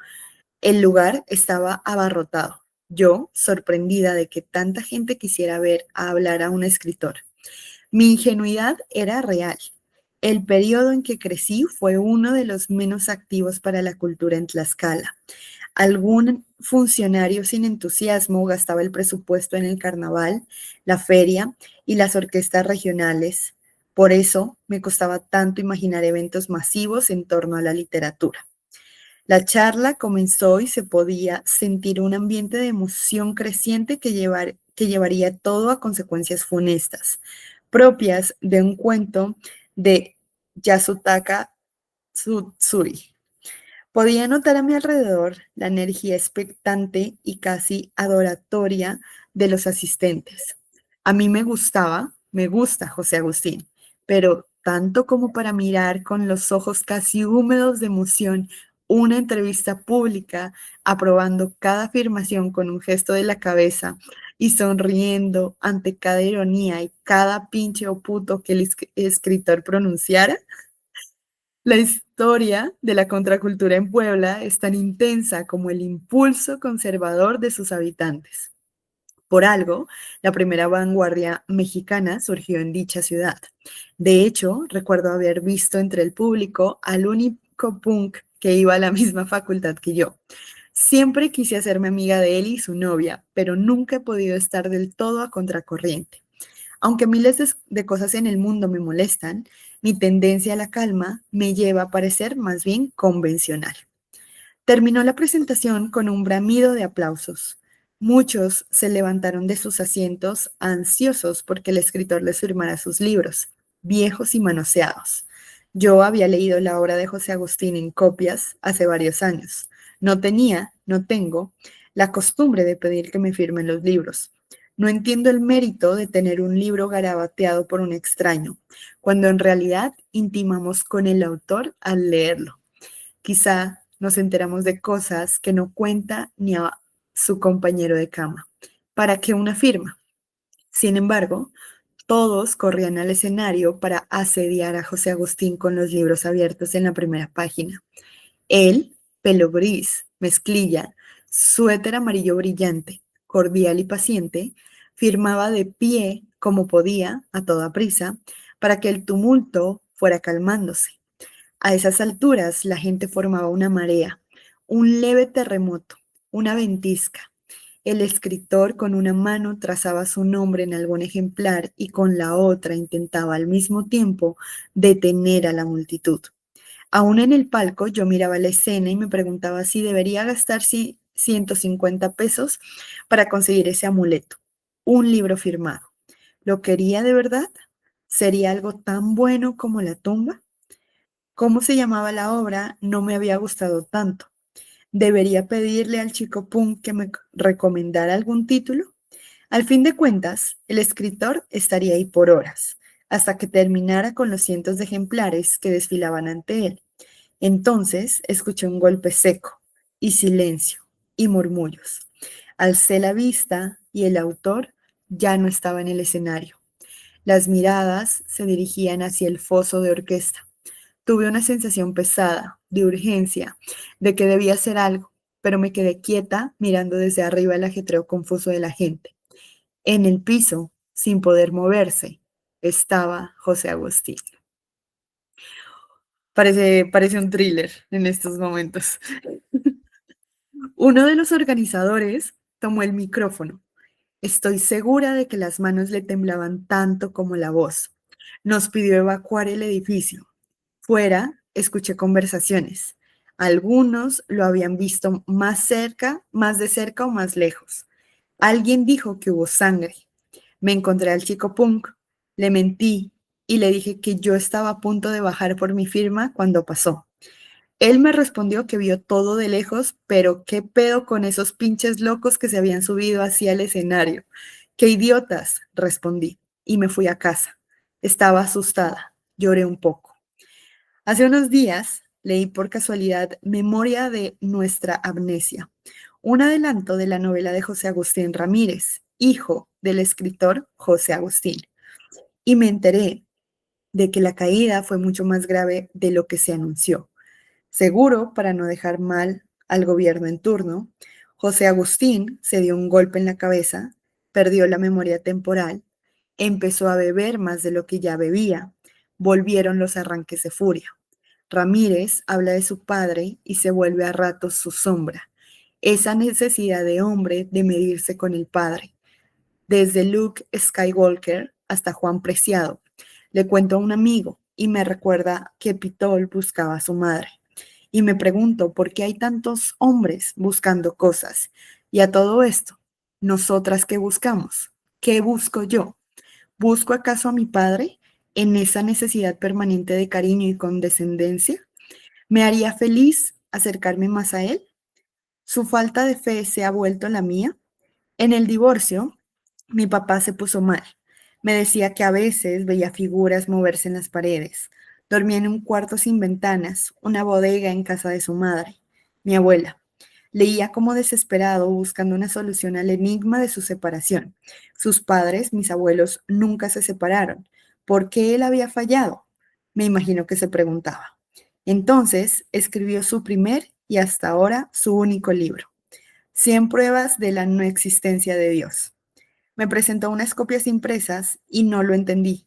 el lugar estaba abarrotado. Yo, sorprendida de que tanta gente quisiera ver a hablar a un escritor. Mi ingenuidad era real. El periodo en que crecí fue uno de los menos activos para la cultura en Tlaxcala. Algún funcionario sin entusiasmo gastaba el presupuesto en el carnaval, la feria y las orquestas regionales. Por eso me costaba tanto imaginar eventos masivos en torno a la literatura. La charla comenzó y se podía sentir un ambiente de emoción creciente que llevaría todo a consecuencias funestas, propias de un cuento de Yasutaka Tsutsui. Podía notar a mi alrededor la energía expectante y casi adoratoria de los asistentes. A mí me gusta José Agustín, pero tanto como para mirar con los ojos casi húmedos de emoción una entrevista pública, aprobando cada afirmación con un gesto de la cabeza y sonriendo ante cada ironía y cada pinche o puto que el escritor pronunciara. La historia de la contracultura en Puebla es tan intensa como el impulso conservador de sus habitantes. Por algo, la primera vanguardia mexicana surgió en dicha ciudad. De hecho, recuerdo haber visto entre el público al único punk que iba a la misma facultad que yo. Siempre quise hacerme amiga de él y su novia, pero nunca he podido estar del todo a contracorriente. Aunque miles de cosas en el mundo me molestan, mi tendencia a la calma me lleva a parecer más bien convencional. Terminó la presentación con un bramido de aplausos. Muchos se levantaron de sus asientos ansiosos porque el escritor les firmara sus libros, viejos y manoseados. Yo había leído la obra de José Agustín en copias hace varios años. No tengo, la costumbre de pedir que me firmen los libros. No entiendo el mérito de tener un libro garabateado por un extraño, cuando en realidad intimamos con el autor al leerlo. Quizá nos enteramos de cosas que no cuenta ni a su compañero de cama. ¿Para qué una firma? Sin embargo, todos corrían al escenario para asediar a José Agustín con los libros abiertos en la primera página. Él, pelo gris, mezclilla, suéter amarillo brillante, cordial y paciente, firmaba de pie como podía, a toda prisa, para que el tumulto fuera calmándose. A esas alturas la gente formaba una marea, un leve terremoto, una ventisca. El escritor con una mano trazaba su nombre en algún ejemplar y con la otra intentaba al mismo tiempo detener a la multitud. Aún en el palco yo miraba la escena y me preguntaba si debería gastar 150 pesos para conseguir ese amuleto, un libro firmado. ¿Lo quería de verdad? ¿Sería algo tan bueno como la tumba? Cómo se llamaba la obra no me había gustado tanto. ¿Debería pedirle al chico punk que me recomendara algún título? Al fin de cuentas, el escritor estaría ahí por horas, hasta que terminara con los cientos de ejemplares que desfilaban ante él. Entonces escuché un golpe seco, y silencio, y murmullos. Alcé la vista y el autor ya no estaba en el escenario. Las miradas se dirigían hacia el foso de orquesta. Tuve una sensación pesada, de urgencia, de que debía hacer algo, pero me quedé quieta mirando desde arriba el ajetreo confuso de la gente. En el piso, sin poder moverse, estaba José Agustín. Parece un thriller en estos momentos. Uno de los organizadores tomó el micrófono. Estoy segura de que las manos le temblaban tanto como la voz. Nos pidió evacuar el edificio. Fuera, escuché conversaciones. Algunos lo habían visto más cerca, más de cerca o más lejos. Alguien dijo que hubo sangre. Me encontré al chico punk, le mentí y le dije que yo estaba a punto de bajar por mi firma cuando pasó. Él me respondió que vio todo de lejos, pero qué pedo con esos pinches locos que se habían subido hacia el escenario. Qué idiotas, respondí, y me fui a casa. Estaba asustada, lloré un poco. Hace unos días leí por casualidad Memoria de nuestra amnesia, un adelanto de la novela de José Agustín Ramírez, hijo del escritor José Agustín, y me enteré de que la caída fue mucho más grave de lo que se anunció. Seguro, para no dejar mal al gobierno en turno, José Agustín se dio un golpe en la cabeza, perdió la memoria temporal, empezó a beber más de lo que ya bebía, volvieron los arranques de furia. Ramírez habla de su padre y se vuelve a ratos su sombra, esa necesidad de hombre de medirse con el padre, desde Luke Skywalker hasta Juan Preciado. Le cuento a un amigo y me recuerda que Pitol buscaba a su madre. Y me pregunto, ¿por qué hay tantos hombres buscando cosas? Y a todo esto, ¿nosotras qué buscamos? ¿Qué busco yo? ¿Busco acaso a mi padre en esa necesidad permanente de cariño y condescendencia? ¿Me haría feliz acercarme más a él? ¿Su falta de fe se ha vuelto la mía? En el divorcio, mi papá se puso mal. Me decía que a veces veía figuras moverse en las paredes. Dormía en un cuarto sin ventanas, una bodega en casa de su madre, mi abuela. Leía como desesperado buscando una solución al enigma de su separación. Sus padres, mis abuelos, nunca se separaron. ¿Por qué él había fallado? Me imagino que se preguntaba. Entonces escribió su primer y hasta ahora su único libro, 100 pruebas de la no existencia de Dios. Me presentó unas copias impresas y no lo entendí.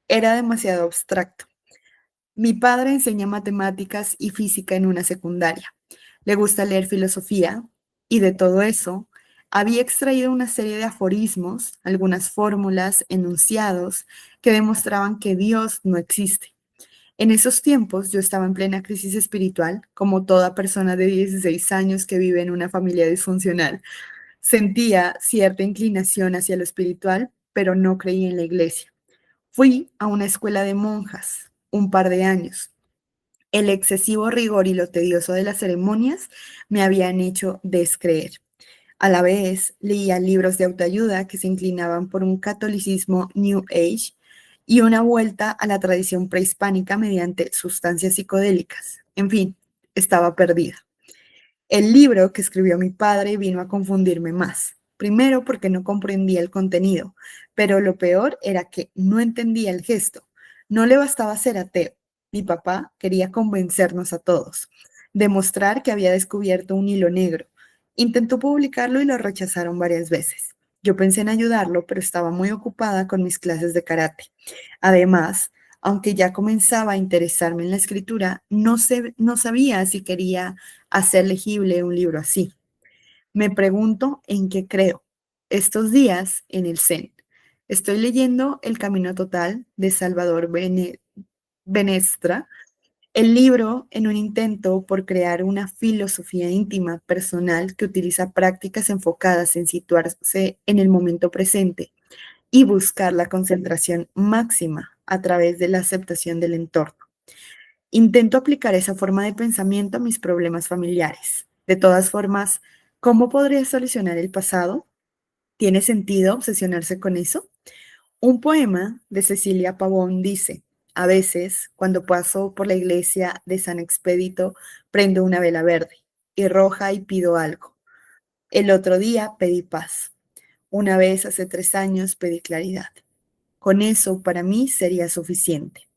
Era demasiado abstracto. Mi padre enseña matemáticas y física en una secundaria. Le gusta leer filosofía y de todo eso había extraído una serie de aforismos, algunas fórmulas, enunciados que demostraban que Dios no existe. En esos tiempos yo estaba en plena crisis espiritual, como toda persona de 16 años que vive en una familia disfuncional. Sentía cierta inclinación hacia lo espiritual, pero no creía en la iglesia. Fui a una escuela de monjas un par de años. El excesivo rigor y lo tedioso de las ceremonias me habían hecho descreer. A la vez, leía libros de autoayuda que se inclinaban por un catolicismo New Age y una vuelta a la tradición prehispánica mediante sustancias psicodélicas. En fin, estaba perdida. El libro que escribió mi padre vino a confundirme más. Primero porque no comprendía el contenido, pero lo peor era que no entendía el gesto. No le bastaba ser ateo. Mi papá quería convencernos a todos, demostrar que había descubierto un hilo negro. Intentó publicarlo y lo rechazaron varias veces. Yo pensé en ayudarlo, pero estaba muy ocupada con mis clases de karate. Además, aunque ya comenzaba a interesarme en la escritura, no sabía si quería hacer legible un libro así. Me pregunto en qué creo. Estos días en el Zen. Estoy leyendo El Camino Total de Salvador Benestra, el libro en un intento por crear una filosofía íntima personal que utiliza prácticas enfocadas en situarse en el momento presente y buscar la concentración máxima a través de la aceptación del entorno. Intento aplicar esa forma de pensamiento a mis problemas familiares. De todas formas, ¿cómo podría solucionar el pasado? ¿Tiene sentido obsesionarse con eso? Un poema de Cecilia Pavón dice: a veces, cuando paso por la iglesia de San Expedito, prendo una vela verde y roja y pido algo. El otro día pedí paz. Una vez hace 3 años pedí claridad. Con eso para mí sería suficiente.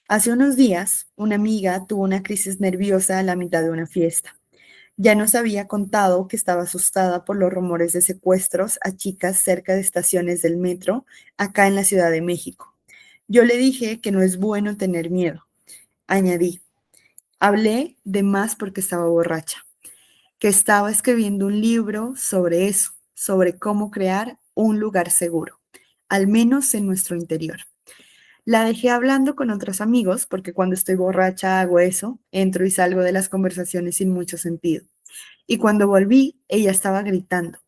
Hace unos días, una amiga tuvo una crisis nerviosa a la mitad de una fiesta. Ya nos había contado que estaba asustada por los rumores de secuestros a chicas cerca de estaciones del metro, acá en la Ciudad de México. Yo le dije que no es bueno tener miedo. Añadí, hablé de más porque estaba borracha, que estaba escribiendo un libro sobre eso, sobre cómo crear un lugar seguro, al menos en nuestro interior. La dejé hablando con otros amigos porque cuando estoy borracha hago eso, entro y salgo de las conversaciones sin mucho sentido. Y cuando volví, ella estaba gritando.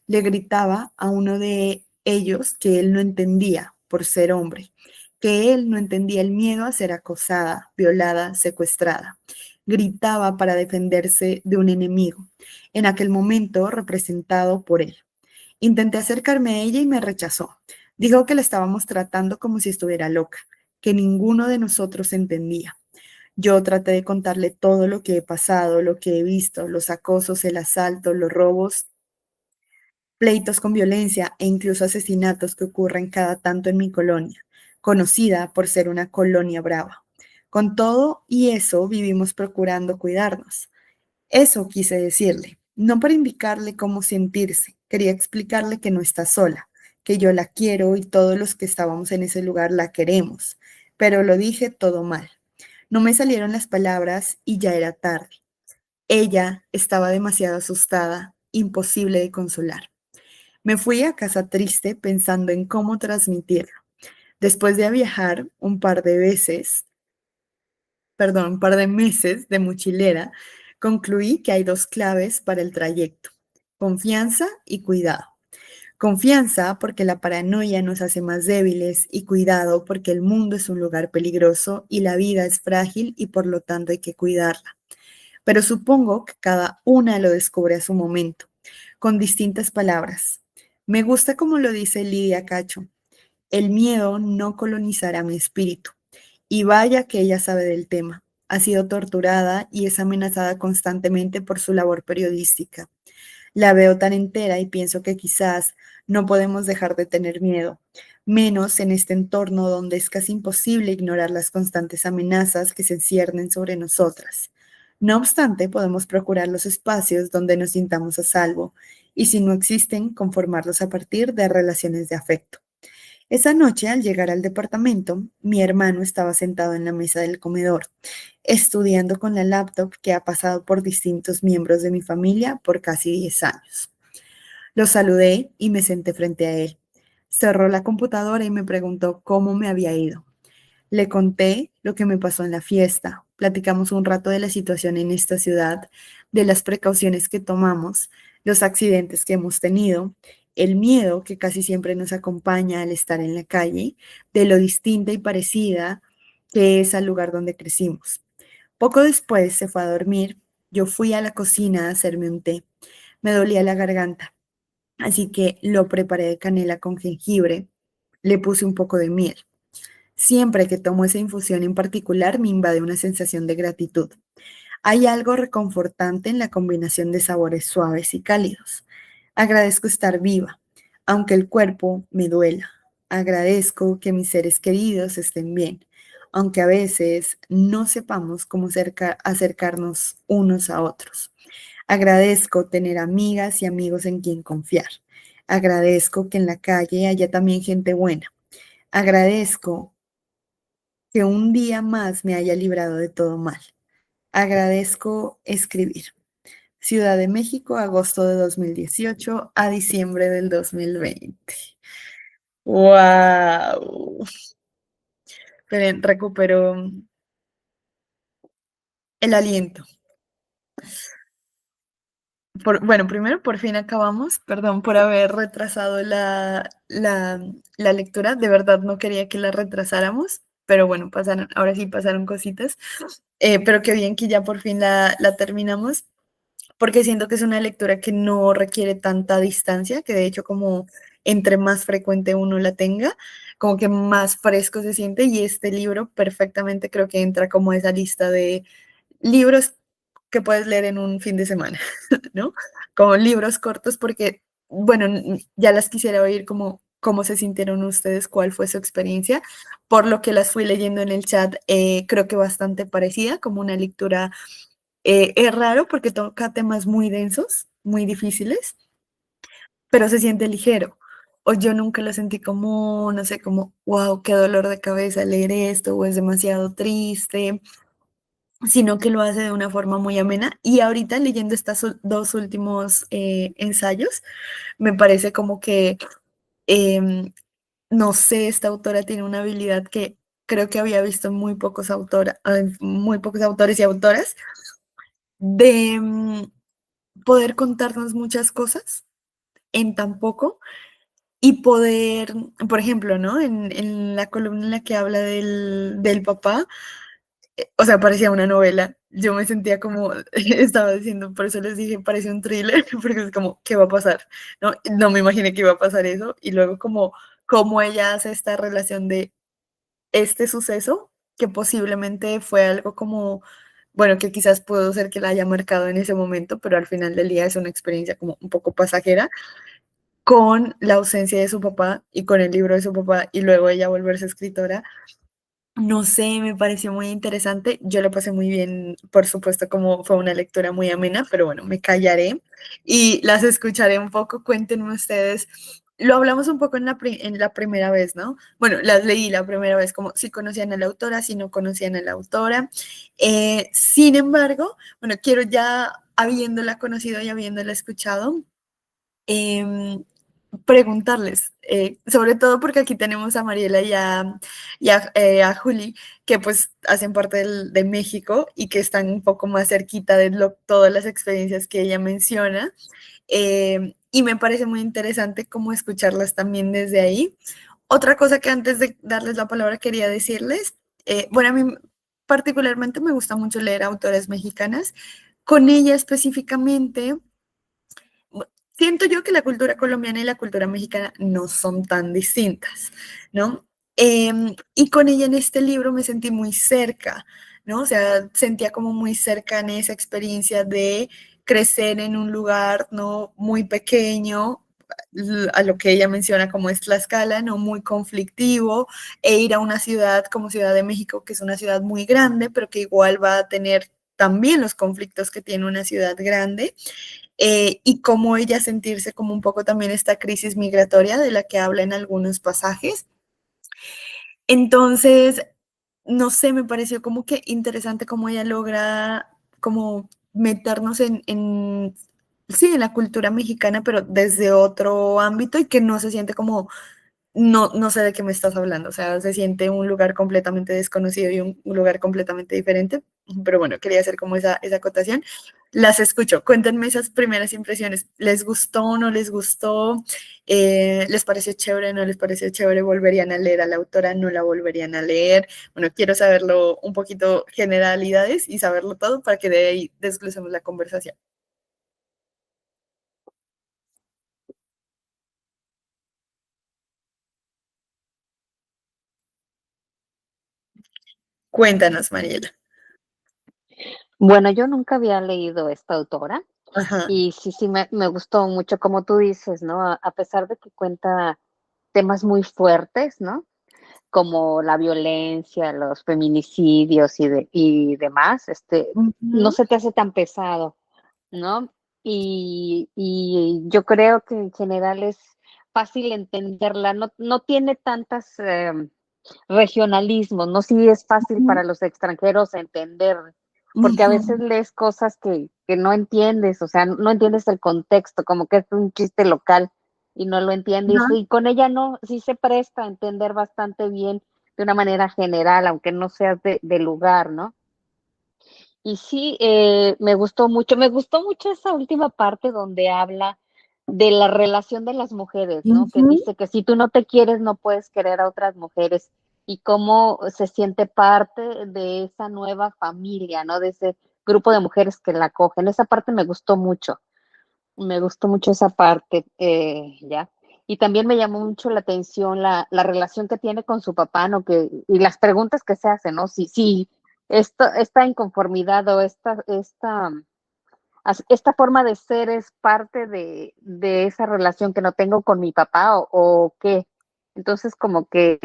Le gritaba a uno de ellos que él no entendía por ser hombre, que él no entendía el miedo a ser acosada, violada, secuestrada. Gritaba para defenderse de un enemigo, en aquel momento representado por él. Intenté acercarme a ella y me rechazó. Dijo que la estábamos tratando como si estuviera loca, que ninguno de nosotros entendía. Yo traté de contarle todo lo que he pasado, lo que he visto, los acosos, el asalto, los robos, pleitos con violencia e incluso asesinatos que ocurren cada tanto en mi colonia, conocida por ser una colonia brava. Con todo y eso vivimos procurando cuidarnos. Eso quise decirle, no para indicarle cómo sentirse, quería explicarle que no está sola, que yo la quiero y todos los que estábamos en ese lugar la queremos, pero lo dije todo mal. No me salieron las palabras y ya era tarde. Ella estaba demasiado asustada, imposible de consolar. Me fui a casa triste pensando en cómo transmitirlo. Después de viajar un par de veces, perdón, un par de meses de mochilera, concluí que hay dos claves para el trayecto: confianza y cuidado. Confianza porque la paranoia nos hace más débiles y cuidado porque el mundo es un lugar peligroso y la vida es frágil y por lo tanto hay que cuidarla. Pero supongo que cada una lo descubre a su momento, con distintas palabras. Me gusta como lo dice Lidia Cacho: el miedo no colonizará mi espíritu. Y vaya que ella sabe del tema. Ha sido torturada y es amenazada constantemente por su labor periodística. La veo tan entera y pienso que quizás no podemos dejar de tener miedo, menos en este entorno donde es casi imposible ignorar las constantes amenazas que se ciernen sobre nosotras. No obstante, podemos procurar los espacios donde nos sintamos a salvo y si no existen, conformarlos a partir de relaciones de afecto. Esa noche, al llegar al departamento, mi hermano estaba sentado en la mesa del comedor, estudiando con la laptop que ha pasado por distintos miembros de mi familia por casi 10 años. Lo saludé y me senté frente a él. Cerró la computadora y me preguntó cómo me había ido. Le conté lo que me pasó en la fiesta. Platicamos un rato de la situación en esta ciudad, de las precauciones que tomamos, los accidentes que hemos tenido, el miedo que casi siempre nos acompaña al estar en la calle, de lo distinta y parecida que es al lugar donde crecimos. Poco después se fue a dormir. Yo fui a la cocina a hacerme un té. Me dolía la garganta, así que lo preparé de canela con jengibre. Le puse un poco de miel. Siempre que tomo esa infusión en particular me invade una sensación de gratitud. Hay algo reconfortante en la combinación de sabores suaves y cálidos. Agradezco estar viva, aunque el cuerpo me duela. Agradezco que mis seres queridos estén bien, aunque a veces no sepamos cómo acercarnos unos a otros. Agradezco tener amigas y amigos en quien confiar. Agradezco que en la calle haya también gente buena. Agradezco que un día más me haya librado de todo mal. Agradezco escribir. Ciudad de México, agosto de 2018 a diciembre del 2020. ¡Wow! Pero recuperó el aliento. Bueno, primero, por fin acabamos. Perdón por haber retrasado la lectura. De verdad no quería que la retrasáramos, pero bueno, ahora sí pasaron cositas. Pero qué bien que ya por fin la terminamos, porque siento que es una lectura que no requiere tanta distancia, que de hecho como entre más frecuente uno la tenga, como que más fresco se siente y este libro perfectamente creo que entra como esa lista de libros que puedes leer en un fin de semana, ¿no? Como libros cortos porque, bueno, ya las quisiera oír como cómo se sintieron ustedes, cuál fue su experiencia. Por lo que las fui leyendo en el chat, creo que bastante parecida, como una lectura es raro porque toca temas muy densos, muy difíciles, pero se siente ligero. O yo nunca lo sentí como, no sé, como, wow, qué dolor de cabeza leer esto, o es demasiado triste, sino que lo hace de una forma muy amena. Y ahorita leyendo estos dos últimos ensayos, me parece como que, em, no sé, esta autora tiene una habilidad que creo que había visto en muy pocos autores y autoras, de poder contarnos muchas cosas en tan poco y poder, por ejemplo, ¿no? En la columna en la que habla del papá, o sea, parecía una novela. Yo me sentía como, estaba diciendo, por eso les dije, parece un thriller, porque es como, ¿qué va a pasar? No, no me imaginé que iba a pasar eso. Y luego como, cómo ella hace esta relación de este suceso, que posiblemente fue algo como, bueno, que quizás pudo ser que la haya marcado en ese momento, pero al final del día es una experiencia como un poco pasajera, con la ausencia de su papá y con el libro de su papá y luego ella volverse escritora. No sé, me pareció muy interesante. Yo lo pasé muy bien, por supuesto, como fue una lectura muy amena, pero bueno, me callaré y las escucharé un poco. Cuéntenme ustedes. Lo hablamos un poco en la primera vez, ¿no? Bueno, las leí la primera vez, como si conocían a la autora, si no conocían a la autora. Sin embargo, bueno, quiero ya, habiéndola conocido y habiéndola escuchado, em, preguntarles, sobre todo porque aquí tenemos a Mariela y a Juli, que pues hacen parte de México y que están un poco más cerquita de todas las experiencias que ella menciona. Y me parece muy interesante cómo escucharlas también desde ahí. Otra cosa que antes de darles la palabra quería decirles, bueno, a mí particularmente me gusta mucho leer autores mexicanas. Con ella específicamente, siento yo que la cultura colombiana y la cultura mexicana no son tan distintas, ¿no? Y con ella en este libro me sentí muy cerca, ¿no? O sea, sentía como muy cerca en esa experiencia de crecer en un lugar, ¿no? Muy pequeño, a lo que ella menciona como es Tlaxcala, ¿no? Muy conflictivo, e ir a una ciudad como Ciudad de México, que es una ciudad muy grande, pero que igual va a tener también los conflictos que tiene una ciudad grande, y cómo ella sentirse como un poco también esta crisis migratoria de la que habla en algunos pasajes. Entonces, no sé, me pareció como que interesante cómo ella logra como meternos sí, en la cultura mexicana, pero desde otro ámbito y que no se siente como no, no sé de qué me estás hablando, o sea, se siente un lugar completamente desconocido y un lugar completamente diferente, pero bueno, quería hacer como esa acotación. Las escucho, cuéntenme esas primeras impresiones, ¿les gustó o no les gustó? ¿Les pareció chévere o no les pareció chévere? ¿Volverían a leer a la autora? ¿No la volverían a leer? Bueno, quiero saberlo un poquito generalidades y saberlo todo para que de ahí desglosemos la conversación. Cuéntanos, Mariela. Bueno, yo nunca había leído esta autora Ajá. y sí, me gustó mucho, como tú dices, ¿no? A pesar de que cuenta temas muy fuertes, ¿no? Como la violencia, los feminicidios y demás, no Ujú. se te hace tan pesado, ¿no? Y yo creo que en general es fácil entenderla, no tiene tantas regionalismos, ¿no? Sí es fácil Ujú. para los extranjeros entender, porque a veces Ujú. lees cosas que no entiendes, o sea, no entiendes el contexto, como que es un chiste local y no lo entiendes. Ajá. Y con ella no, sí se presta a entender bastante bien de una manera general, aunque no seas de lugar, ¿no? Y sí, me gustó mucho esa última parte donde habla de la relación de las mujeres, ¿no? Que Ujú. dice que si tú no te quieres, no puedes querer a otras mujeres y cómo se siente parte de esa nueva familia, ¿no? De ese grupo de mujeres que la acogen. Esa parte me gustó mucho esa parte, ya. Y también me llamó mucho la atención la relación que tiene con su papá, ¿no? Y las preguntas que se hacen, ¿no? Si esta inconformidad o esta forma de ser es parte de esa relación que no tengo con mi papá o qué. Entonces, como que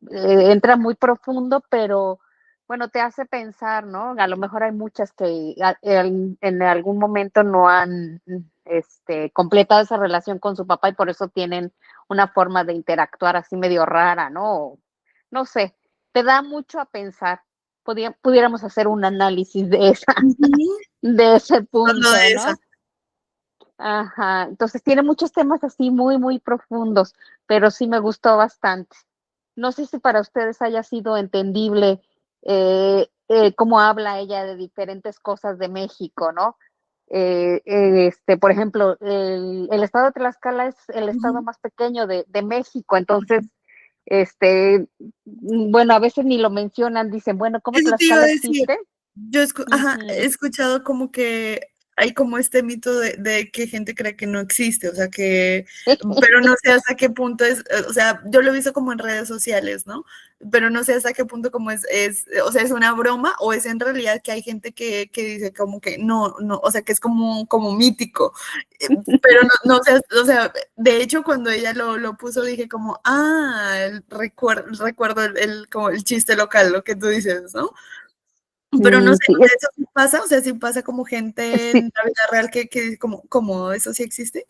entra muy profundo, pero bueno, te hace pensar, ¿no? A lo mejor hay muchas que en algún momento no han completado esa relación con su papá y por eso tienen una forma de interactuar así medio rara, ¿no? No sé, te da mucho a pensar. Pudiéramos hacer un análisis Ujú. de ese Solo punto, de esa. ¿no? Ajá, entonces tiene muchos temas así muy, muy profundos, pero sí me gustó bastante. No sé si para ustedes haya sido entendible cómo habla ella de diferentes cosas de México, ¿no? Por ejemplo, el estado de Tlaxcala es el estado Ujú. más pequeño de México, entonces, bueno, a veces ni lo mencionan, dicen, bueno, ¿cómo Eso te iba a Tlaxcala decir. existe? Yo ajá, he Ujú. escuchado como que hay como este mito de que gente cree que no existe, o sea, pero no sé hasta qué punto o sea, yo lo he visto como en redes sociales, ¿no? Pero no sé hasta qué punto como o sea, es una broma o es en realidad que hay gente que dice como que no, no, o sea, que es como mítico. Pero no, no sé, o sea, de hecho cuando ella lo puso dije como, recuerdo como el chiste local, lo que tú dices, ¿no? Pero no Sí, sé, sí, o sea, ¿eso sí pasa? O sea, ¿sí pasa como gente sí, en la vida real que como eso sí existe?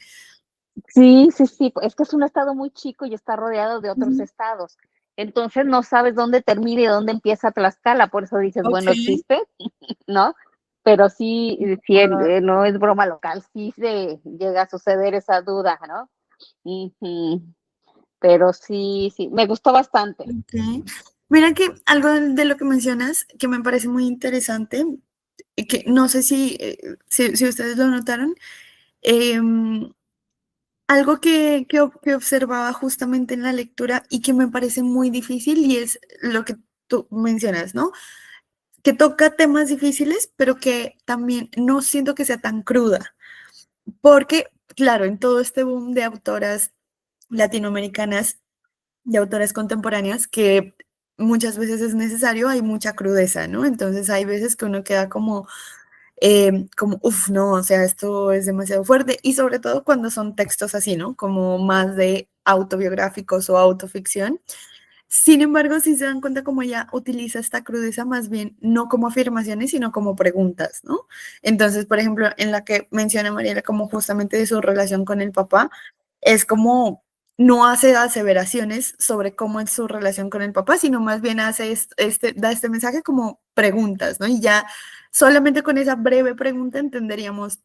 sí, es que es un estado muy chico y está rodeado de otros Ujú. estados. Entonces no sabes dónde termina y dónde empieza Tlaxcala, por eso dices, bueno, Okey. existe, ¿no? Pero sí, sí Guau. no es broma local, sí se llega a suceder esa duda, ¿no? Ujú. Pero sí, sí, me gustó bastante. Ok. Mira que algo de lo que mencionas que me parece muy interesante, y que no sé si ustedes lo notaron, em, algo que observaba justamente en la lectura y que me parece muy difícil y es lo que tú mencionas, ¿no? Que toca temas difíciles, pero que también no siento que sea tan cruda, porque, claro, en todo este boom de autoras latinoamericanas, de autoras contemporáneas, que muchas veces es necesario, hay mucha crudeza, ¿no? Entonces hay veces que uno queda como, uff, no, o sea, esto es demasiado fuerte, y sobre todo cuando son textos así, ¿no? Como más de autobiográficos o autoficción. Sin embargo, si se dan cuenta como ella utiliza esta crudeza más bien no como afirmaciones, sino como preguntas, ¿no? Entonces, por ejemplo, en la que menciona Mariela como justamente de su relación con el papá, es como no hace aseveraciones sobre cómo es su relación con el papá, sino más bien hace da este mensaje como preguntas, ¿no? Y ya solamente con esa breve pregunta entenderíamos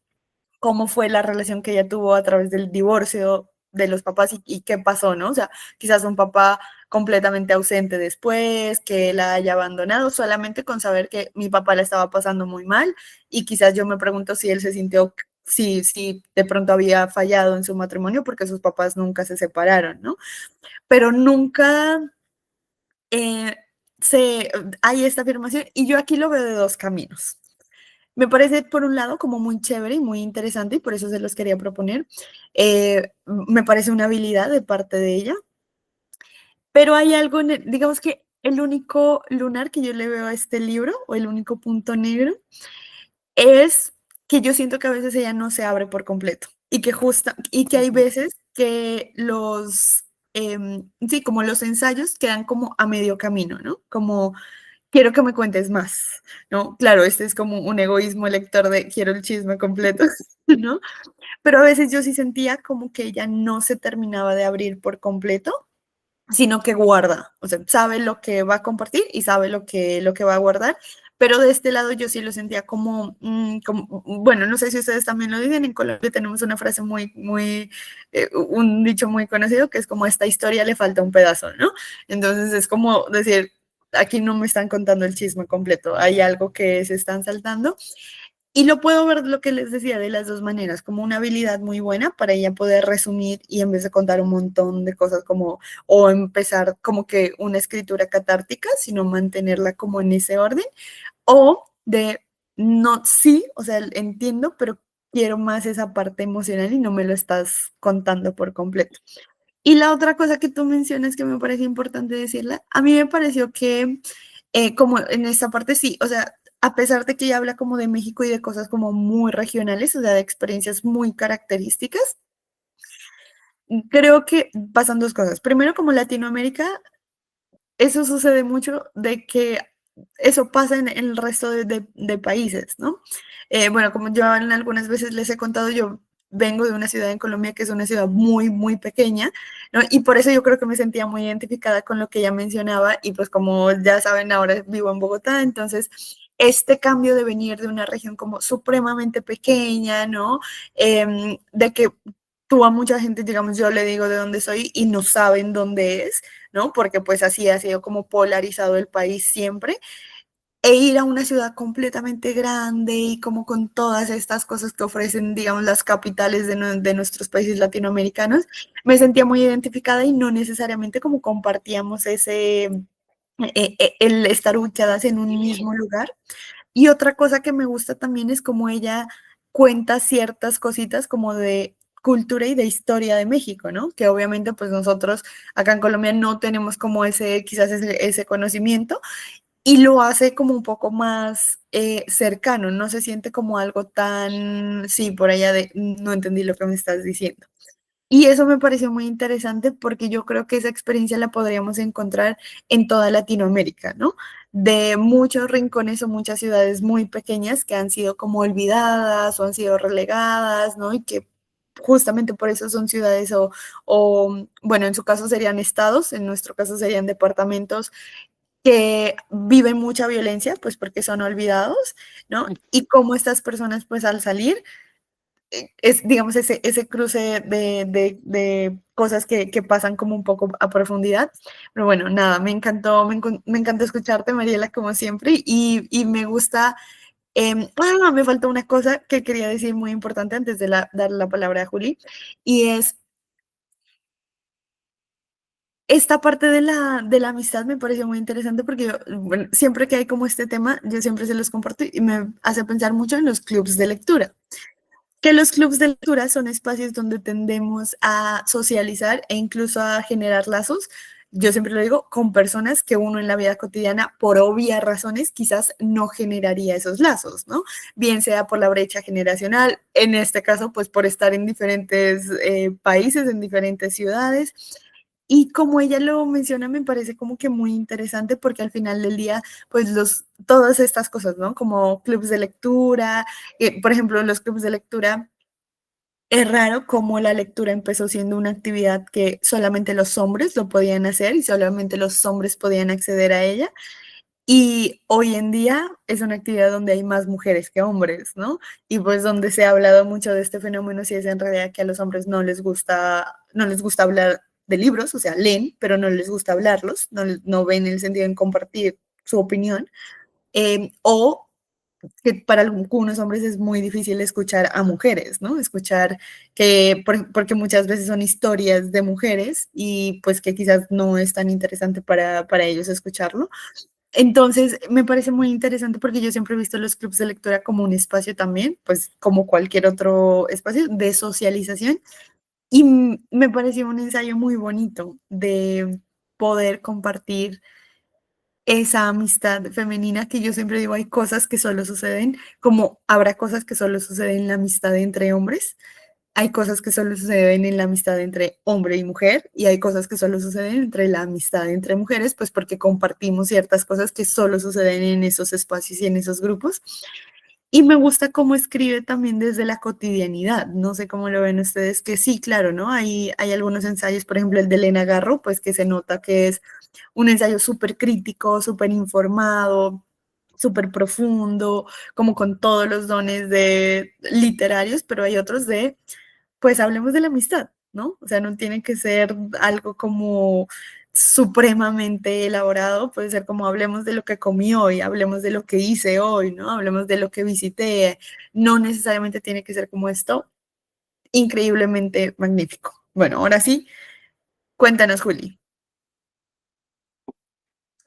cómo fue la relación que ella tuvo a través del divorcio de los papás y qué pasó, ¿no? O sea, quizás un papá completamente ausente después, que la haya abandonado, solamente con saber que mi papá la estaba pasando muy mal y quizás yo me pregunto si él se sintió, si de pronto había fallado en su matrimonio porque sus papás nunca se separaron, ¿no? Pero nunca eh, se, hay esta afirmación y yo aquí lo veo de dos caminos. Me parece, por un lado, como muy chévere y muy interesante, y por eso se los quería proponer. Me parece una habilidad de parte de ella, pero hay algo, digamos que el único lunar que yo le veo a este libro, o el único punto negro, es que yo siento que a veces ella no se abre por completo, y que hay Ujú. veces que sí, como los ensayos quedan como a medio camino, ¿no? Como quiero que me cuentes más, ¿no? Claro, este es como un egoísmo lector de quiero el chisme completo, ¿no? Pero a veces yo sí sentía como que ella no se terminaba de abrir por completo, sino que guarda, o sea, sabe lo que va a compartir y sabe lo que va a guardar, pero de este lado yo sí lo sentía bueno, no sé si ustedes también lo dicen, en Colombia tenemos una frase un dicho muy conocido que es como a esta historia le falta un pedazo, ¿no? Entonces es como decir, aquí no me están contando el chisme completo, hay algo que se están saltando y lo puedo ver, lo que les decía, de las dos maneras, como una habilidad muy buena para ella poder resumir y en vez de contar un montón de cosas como, o empezar como que una escritura catártica, sino mantenerla como en ese orden, o de, no, sí, o sea, entiendo, pero quiero más esa parte emocional y no me lo estás contando por completo. Y la otra cosa que tú mencionas que me parece importante decirla, a mí me pareció que como en esta parte sí, o sea, a pesar de que ella habla como de México y de cosas como muy regionales, o sea, de experiencias muy características, creo que pasan dos cosas. Primero, como Latinoamérica, eso sucede mucho de que eso pasa en el resto de países, ¿no? Bueno, como yo en algunas veces les he contado, yo vengo de una ciudad en Colombia que es una ciudad muy, muy pequeña, ¿no? Y por eso yo creo que me sentía muy identificada con lo que ella mencionaba y pues como ya saben, ahora vivo en Bogotá, entonces este cambio de venir de una región como supremamente pequeña, ¿no? De que tú a mucha gente, digamos, yo le digo de dónde soy y no saben dónde es, ¿no? Porque pues así ha sido como polarizado el país siempre. E ir a una ciudad completamente grande y como con todas estas cosas que ofrecen, digamos, las capitales de nuestros países latinoamericanos, me sentía muy identificada y no necesariamente como compartíamos el estar ubicadas en un mismo lugar. Y otra cosa que me gusta también es como ella cuenta ciertas cositas como de cultura y de historia de México, ¿no? Que obviamente pues nosotros acá en Colombia no tenemos como quizás ese conocimiento y lo hace como un poco más cercano, no se siente como algo tan, sí, por allá de, no entendí lo que me estás diciendo. Y eso me pareció muy interesante porque yo creo que esa experiencia la podríamos encontrar en toda Latinoamérica, ¿no? De muchos rincones o muchas ciudades muy pequeñas que han sido como olvidadas o han sido relegadas, ¿no? Y que justamente por eso son ciudades bueno, en su caso serían estados, en nuestro caso serían departamentos que viven mucha violencia, pues porque son olvidados, ¿no? Y cómo estas personas, pues al salir, es, digamos, ese cruce de cosas que pasan como un poco a profundidad. Pero bueno, nada, me encantó escucharte, Mariela, como siempre, y me gusta. Me faltó una cosa que quería decir muy importante antes de dar la palabra a Juli, y es esta parte de la amistad me pareció muy interesante porque yo, bueno, siempre que hay como este tema, yo siempre se los comparto y me hace pensar mucho en los clubs de lectura. Que los clubs de lectura son espacios donde tendemos a socializar e incluso a generar lazos. Yo siempre lo digo, con personas que uno en la vida cotidiana, por obvias razones, quizás no generaría esos lazos, ¿no? Bien sea por la brecha generacional, en este caso, pues por estar en diferentes países, en diferentes ciudades. Y como ella lo menciona, me parece como que muy interesante porque al final del día, pues todas estas cosas, ¿no? Como clubs de lectura, por ejemplo, los clubes de lectura, es raro cómo la lectura empezó siendo una actividad que solamente los hombres lo podían hacer y solamente los hombres podían acceder a ella. Y hoy en día es una actividad donde hay más mujeres que hombres, ¿no? Y pues donde se ha hablado mucho de este fenómeno, si es en realidad que a los hombres no les gusta hablar de libros, o sea, leen, pero no les gusta hablarlos, no ven el sentido en compartir su opinión, o que para algunos hombres es muy difícil escuchar a mujeres, ¿no? Escuchar porque muchas veces son historias de mujeres y pues que quizás no es tan interesante para ellos escucharlo. Entonces, me parece muy interesante porque yo siempre he visto los clubes de lectura como un espacio también, pues como cualquier otro espacio de socialización y me pareció un ensayo muy bonito de poder compartir esa amistad femenina que yo siempre digo, hay cosas que solo suceden, como habrá cosas que solo suceden en la amistad entre hombres, hay cosas que solo suceden en la amistad entre hombre y mujer y hay cosas que solo suceden entre la amistad entre mujeres, pues porque compartimos ciertas cosas que solo suceden en esos espacios y en esos grupos. Y me gusta cómo escribe también desde la cotidianidad. No sé cómo lo ven ustedes, que sí, claro, ¿no? Hay algunos ensayos, por ejemplo, el de Elena Garro, pues que se nota que es un ensayo súper crítico, súper informado, súper profundo, como con todos los dones de literarios, pero hay otros de pues hablemos de la amistad, ¿no? O sea, no tiene que ser algo como supremamente elaborado, puede ser como hablemos de lo que comí hoy, hablemos de lo que hice hoy, ¿no? Hablemos de lo que visité, no necesariamente tiene que ser como esto, increíblemente magnífico. Bueno, ahora sí, cuéntanos, Juli.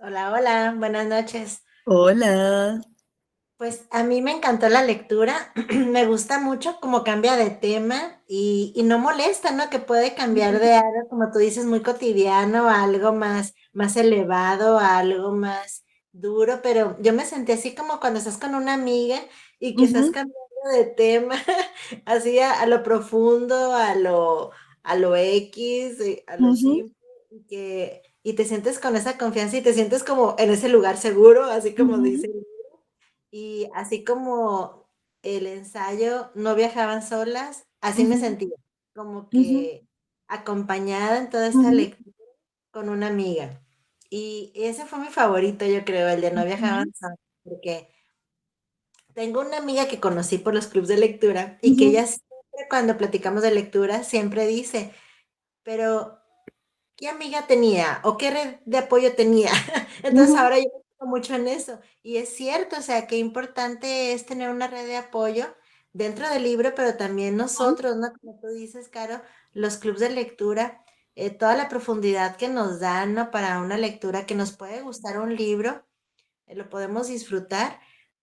Hola, hola, buenas noches. Hola. Pues a mí me encantó la lectura, me gusta mucho cómo cambia de tema y no molesta, ¿no? Que puede cambiar Ujú, de algo, como tú dices, muy cotidiano a algo más elevado, a algo más duro, pero yo me sentí así como cuando estás con una amiga y que estás ujú, cambiando de tema, así a lo profundo, a lo X, a lo ujú, simple, y te sientes con esa confianza y te sientes como en ese lugar seguro, así como ujú, dice. Y así como el ensayo No viajaban solas, así me ujú, sentía, como ujú, que acompañada en toda esta ujú, lectura con una amiga. Y ese fue mi favorito, yo creo, el de No viajaban ujú, solas, porque tengo una amiga que conocí por los clubes de lectura y que ujú, ella siempre cuando platicamos de lectura siempre dice, pero ¿qué amiga tenía o qué red de apoyo tenía? Entonces ujú, ahora yo me fijo mucho en eso. Y es cierto, o sea, qué importante es tener una red de apoyo dentro del libro, pero también nosotros, ¿no? Como tú dices, Caro, los clubes de lectura, toda la profundidad que nos dan, ¿no? Para una lectura que nos puede gustar un libro, lo podemos disfrutar,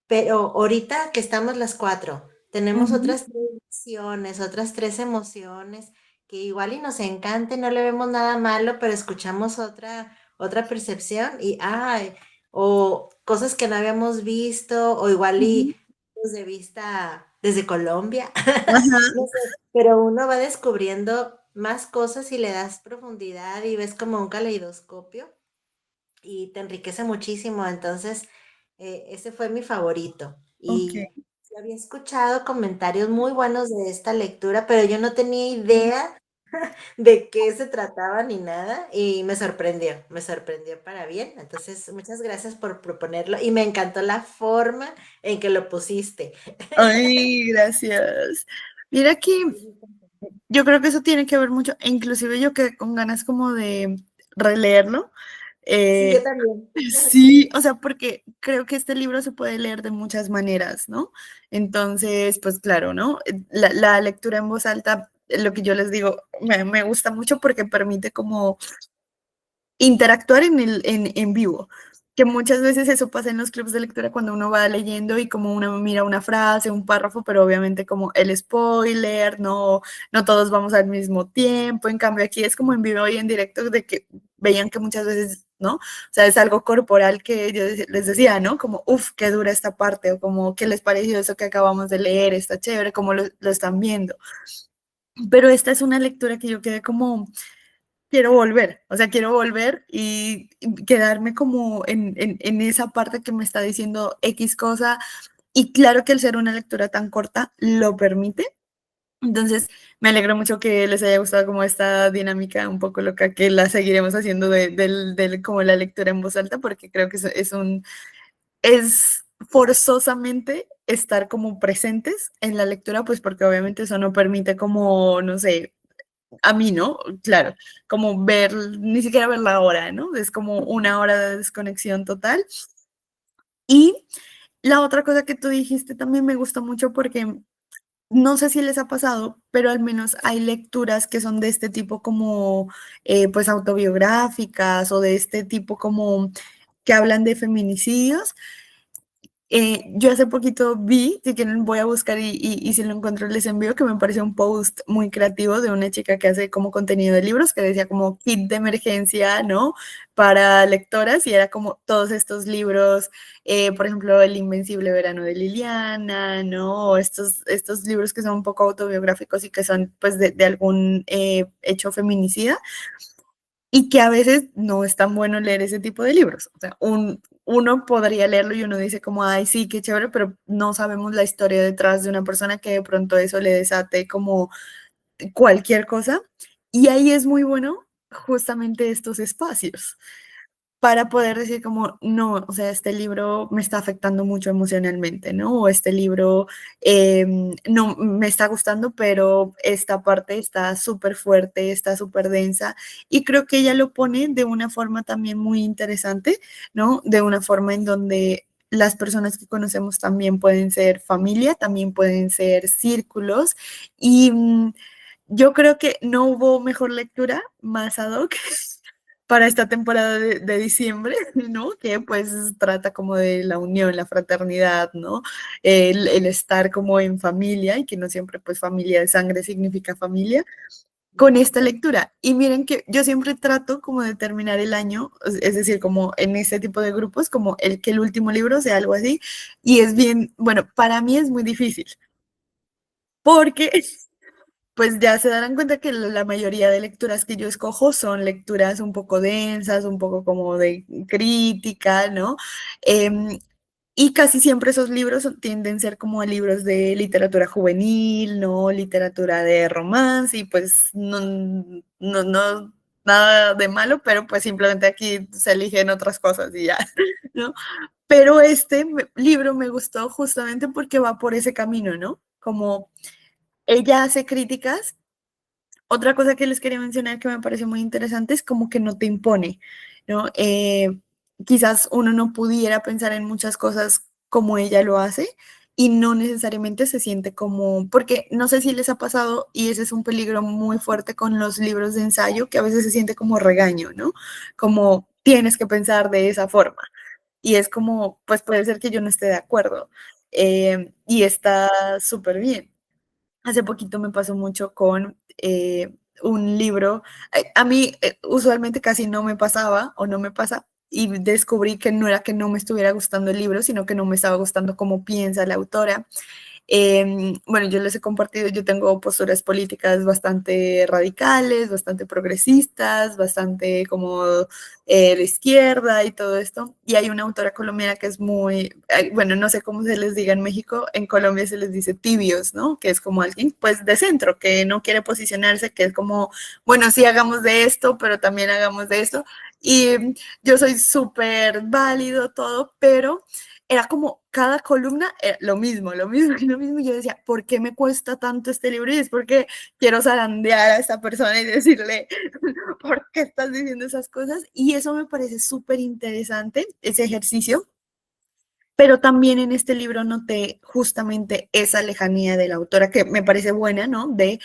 pero ahorita que estamos las cuatro, tenemos ujú, otras tres visiones, otras tres emociones que igual y nos encanta, y no le vemos nada malo, pero escuchamos otra percepción y, ay, o cosas que no habíamos visto, o igual ujú. y puntos de vista desde Colombia, Ajá. no sé, pero uno va descubriendo más cosas y le das profundidad y ves como un caleidoscopio y te enriquece muchísimo. Entonces, ese fue mi favorito. Ok. Y yo había escuchado comentarios muy buenos de esta lectura, pero yo no tenía idea de qué se trataba ni nada y me sorprendió para bien. Entonces, muchas gracias por proponerlo y me encantó la forma en que lo pusiste. Ay, gracias. Mira que yo creo que eso tiene que ver mucho, e inclusive yo quedé con ganas como de releerlo. Sí, yo Eh, también. sí, o sea, porque creo que este libro se puede leer de muchas maneras, ¿no? Entonces, pues claro, ¿no? La lectura en voz alta, lo que yo les digo, me gusta mucho porque permite como interactuar en vivo, que muchas veces eso pasa en los clubes de lectura cuando uno va leyendo y como uno mira una frase, un párrafo, pero obviamente como el spoiler, no todos vamos al mismo tiempo, en cambio aquí es como en vivo y en directo de que veían que muchas veces, ¿no? O sea, es algo corporal que yo les decía, ¿no? Como, uff, qué dura esta parte, o como, ¿qué les pareció eso que acabamos de leer? Está chévere, cómo lo están viendo. Pero esta es una lectura que yo quedé como, quiero volver, o sea, quiero volver y quedarme como en esa parte que me está diciendo X cosa. Y claro que el ser una lectura tan corta lo permite. Entonces, me alegro mucho que les haya gustado como esta dinámica un poco loca que la seguiremos haciendo como la lectura en voz alta, porque creo que es forzosamente estar como presentes en la lectura, pues porque obviamente eso no permite como, no sé, a mí, ¿no? Claro, como ver, ni siquiera ver la hora, ¿no? Es como una hora de desconexión total. Y la otra cosa que tú dijiste también me gustó mucho porque no sé si les ha pasado, pero al menos hay lecturas que son de este tipo como, pues, autobiográficas o de este tipo como que hablan de feminicidios. Yo hace poquito vi, si quieren voy a buscar y si lo encuentro les envío, que me pareció un post muy creativo de una chica que hace como contenido de libros, que decía como kit de emergencia, ¿no? Para lectoras y era como todos estos libros, por ejemplo, El Invencible Verano de Liliana, ¿no? O estos libros que son un poco autobiográficos y que son pues de algún hecho feminicida y que a veces no es tan bueno leer ese tipo de libros. O sea, uno podría leerlo y uno dice como, ay, sí, qué chévere, pero no sabemos la historia detrás de una persona que de pronto eso le desate como cualquier cosa. Y ahí es muy bueno justamente estos espacios para poder decir como, no, o sea, este libro me está afectando mucho emocionalmente, ¿no? O este libro no me está gustando, pero esta parte está súper fuerte, está súper densa. Y creo que ella lo pone de una forma también muy interesante, ¿no? De una forma en donde las personas que conocemos también pueden ser familia, también pueden ser círculos. Y yo creo que no hubo mejor lectura más ad hoc para esta temporada de diciembre, ¿no? Que pues trata como de la unión, la fraternidad, ¿no? El estar como en familia y que no siempre pues familia de sangre significa familia, con esta lectura. Y miren que yo siempre trato como de terminar el año, es decir, como en ese tipo de grupos, como que el último libro sea algo así, y es bien, bueno, para mí es muy difícil, porque pues ya se darán cuenta que la mayoría de lecturas que yo escojo son lecturas un poco densas, un poco como de crítica, ¿no? Em, y casi siempre esos libros tienden a ser como libros de literatura juvenil, ¿no? Literatura de romance, y pues no, nada de malo, pero pues simplemente aquí se eligen otras cosas y ya, ¿no? Pero este libro me gustó justamente porque va por ese camino, ¿no? Como ella hace críticas. Otra cosa que les quería mencionar que me pareció muy interesante es como que no te impone, ¿no? Quizás uno no pudiera pensar en muchas cosas como ella lo hace y no necesariamente se siente como, porque no sé si les ha pasado y ese es un peligro muy fuerte con los libros de ensayo, que a veces se siente como regaño, ¿no? Como tienes que pensar de esa forma. Y es como, pues puede ser que yo no esté de acuerdo. Y está súper bien. Hace poquito me pasó mucho con un libro. A mí usualmente casi no me pasaba o no me pasa y descubrí que no era que no me estuviera gustando el libro, sino que no me estaba gustando cómo piensa la autora. Bueno, yo les he compartido, yo tengo posturas políticas bastante radicales, bastante progresistas, bastante como de izquierda y todo esto. Y hay una autora colombiana que es muy, bueno, no sé cómo se les diga en México, en Colombia se les dice tibios, ¿no? Que es como alguien pues de centro, que no quiere posicionarse, que es como, bueno, sí hagamos de esto, pero también hagamos de esto. Y yo soy súper válido todo, pero era como cada columna lo mismo, lo mismo, lo mismo. Y yo decía, ¿por qué me cuesta tanto este libro? Y es porque quiero zarandear a esta persona y decirle, ¿por qué estás diciendo esas cosas? Y eso me parece súper interesante, ese ejercicio. Pero también en este libro noté justamente esa lejanía de la autora que me parece buena, ¿no? De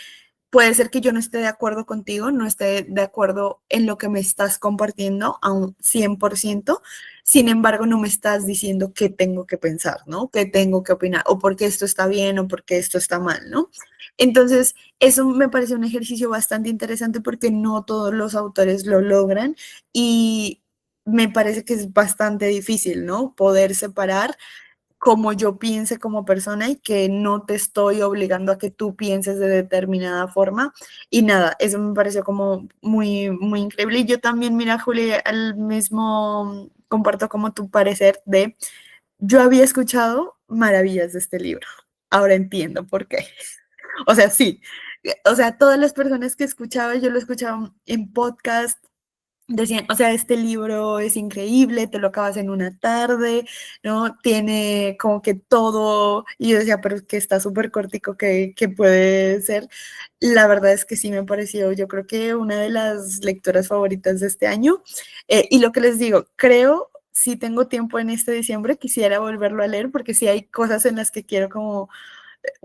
puede ser que yo no esté de acuerdo contigo, no esté de acuerdo en lo que me estás compartiendo a un 100%, sin embargo no me estás diciendo qué tengo que pensar, ¿no? ¿Qué tengo que opinar? O por qué esto está bien o por qué esto está mal, ¿no? Entonces, eso me parece un ejercicio bastante interesante porque no todos los autores lo logran y me parece que es bastante difícil, ¿no? Poder separar como yo piense como persona y que no te estoy obligando a que tú pienses de determinada forma. Y nada, eso me pareció como muy, muy increíble. Y yo también, mira, Juli, al mismo comparto como tu parecer de, yo había escuchado maravillas de este libro. Ahora entiendo por qué. O sea, sí. O sea, todas las personas que escuchaba, yo lo escuchaba en podcast, decían, o sea, este libro es increíble, te lo acabas en una tarde, ¿no? Tiene como que todo, y yo decía, pero es que está súper cortico, que puede ser. La verdad es que sí me pareció, yo creo que una de las lectoras favoritas de este año. Y lo que les digo, creo, si tengo tiempo en este diciembre, quisiera volverlo a leer, porque sí hay cosas en las que quiero como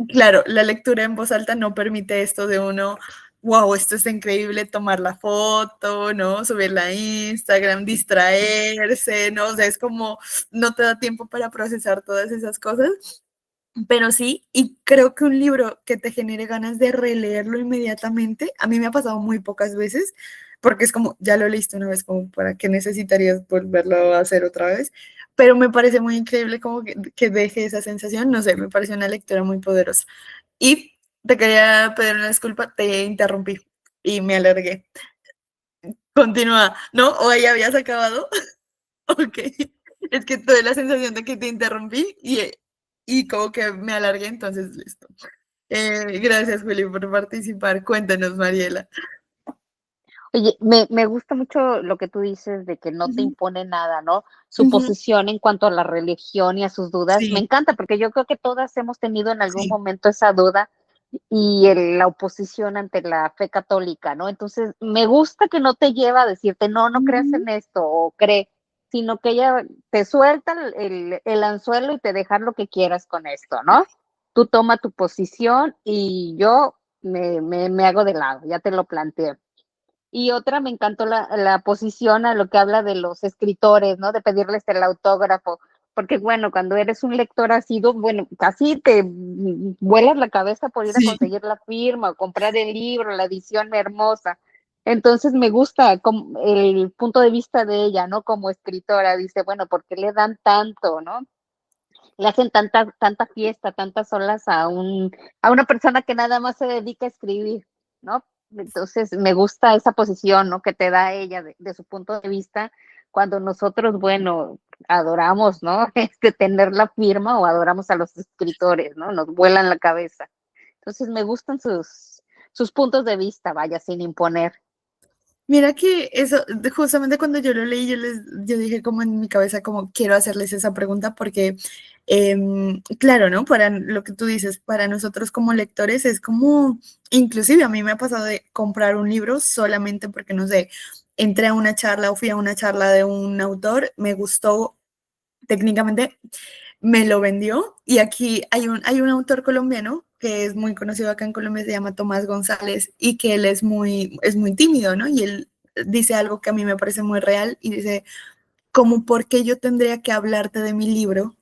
claro, la lectura en voz alta no permite esto de uno, wow, esto es increíble, tomar la foto, ¿no? Subirla a Instagram, distraerse, ¿no? O sea, es como, no te da tiempo para procesar todas esas cosas, pero sí, y creo que un libro que te genere ganas de releerlo inmediatamente, a mí me ha pasado muy pocas veces, porque es como, ya lo leíste una vez, como para qué necesitarías volverlo a hacer otra vez, pero me parece muy increíble como que deje esa sensación, no sé, me parece una lectura muy poderosa. Y te quería pedir una disculpa, te interrumpí y me alargué. Continúa, ¿no? ¿O ahí habías acabado? Ok. Es que tuve la sensación de que te interrumpí y como que me alargué, entonces listo. Gracias, Juli, por participar. Cuéntanos, Mariela. Oye, me gusta mucho lo que tú dices de que no te Ujú, impone nada, ¿no? Su ujú, posición en cuanto a la religión y a sus dudas, me sí, encanta porque yo creo que todas hemos tenido en algún sí. momento esa duda y la oposición ante la fe católica, ¿no? Entonces, me gusta que no te lleva a decirte, no, no creas Ujú, en esto o cree, sino que ella te suelta el anzuelo y te deja lo que quieras con esto, ¿no? Tú toma tu posición y yo me hago de lado, ya te lo planteé. Y otra, me encantó la posición a lo que habla de los escritores, ¿no? De pedirles el autógrafo, porque bueno, cuando eres un lector asiduo, bueno, casi te vuelas la cabeza por ir a sí. conseguir la firma o comprar el libro, la edición hermosa. Entonces me gusta el punto de vista de ella, ¿no? Como escritora, dice, bueno, ¿por qué le dan tanto, no? Le hacen tanta fiesta, tantas olas a una persona que nada más se dedica a escribir, ¿no? Entonces me gusta esa posición, ¿no? Que te da ella de su punto de vista cuando nosotros, bueno, adoramos, ¿no? Tener la firma o adoramos a los escritores, ¿no? Nos vuelan la cabeza. Entonces me gustan sus puntos de vista, vaya, sin imponer. Mira que eso, justamente cuando yo lo leí, yo dije como en mi cabeza, como quiero hacerles esa pregunta porque, claro, ¿no? Para lo que tú dices, para nosotros como lectores es como, inclusive a mí me ha pasado de comprar un libro solamente porque, no sé, entré a una charla o fui a una charla de un autor, me gustó técnicamente, me lo vendió y aquí hay un autor colombiano que es muy conocido acá en Colombia, se llama Tomás González y que él es muy tímido, ¿no? Y él dice algo que a mí me parece muy real y dice, como, ¿por qué yo tendría que hablarte de mi libro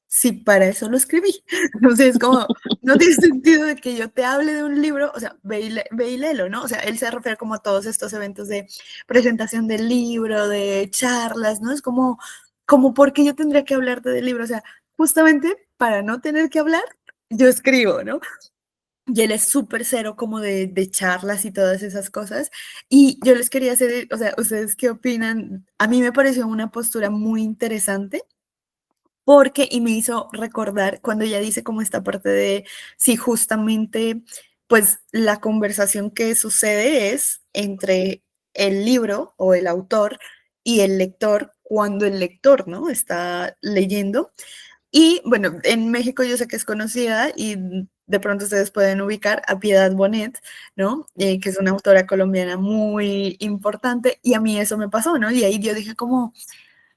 si para eso lo escribí? Entonces, como, no tiene sentido de que yo te hable de un libro, o sea, ve y léelo, ¿no? O sea, él se refiere como a todos estos eventos de presentación del libro, de charlas, ¿no? Es como, como, ¿por qué yo tendría que hablarte del libro? O sea, justamente para no tener que hablar, yo escribo, ¿no? Y él es súper cero como de charlas y todas esas cosas. Y yo les quería hacer, o sea, ¿ustedes qué opinan? A mí me pareció una postura muy interesante porque, y me hizo recordar cuando ella dice como esta parte de, si justamente, pues la conversación que sucede es entre el libro o el autor y el lector cuando el lector, ¿no? Está leyendo. Y bueno, en México yo sé que es conocida y de pronto ustedes pueden ubicar a Piedad Bonet, ¿no? Que es una autora colombiana muy importante y a mí eso me pasó, ¿no? Y ahí yo dije como,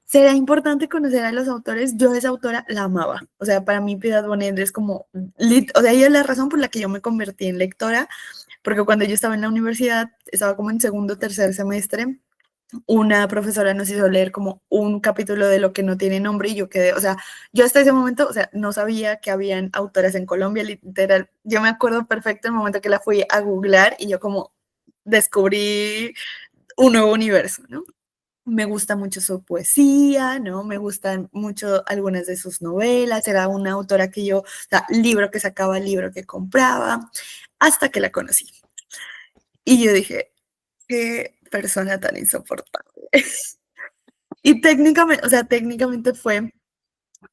¿será importante conocer a los autores? Yo esa autora la amaba. O sea, para mí Piedad Bonet es como, o sea, ella es la razón por la que yo me convertí en lectora, porque cuando yo estaba en la universidad, estaba como en segundo o tercer semestre, una profesora nos hizo leer como un capítulo de Lo que no tiene nombre y yo quedé, o sea, yo hasta ese momento, o sea, no sabía que habían autoras en Colombia, literal, yo me acuerdo perfecto el momento que la fui a googlear y yo como descubrí un nuevo universo, ¿no? Me gusta mucho su poesía, ¿no? Me gustan mucho algunas de sus novelas, era una autora que yo, o sea, libro que sacaba, libro que compraba, hasta que la conocí. Y yo dije, qué persona tan insoportable. Y técnicamente, o sea, técnicamente fue,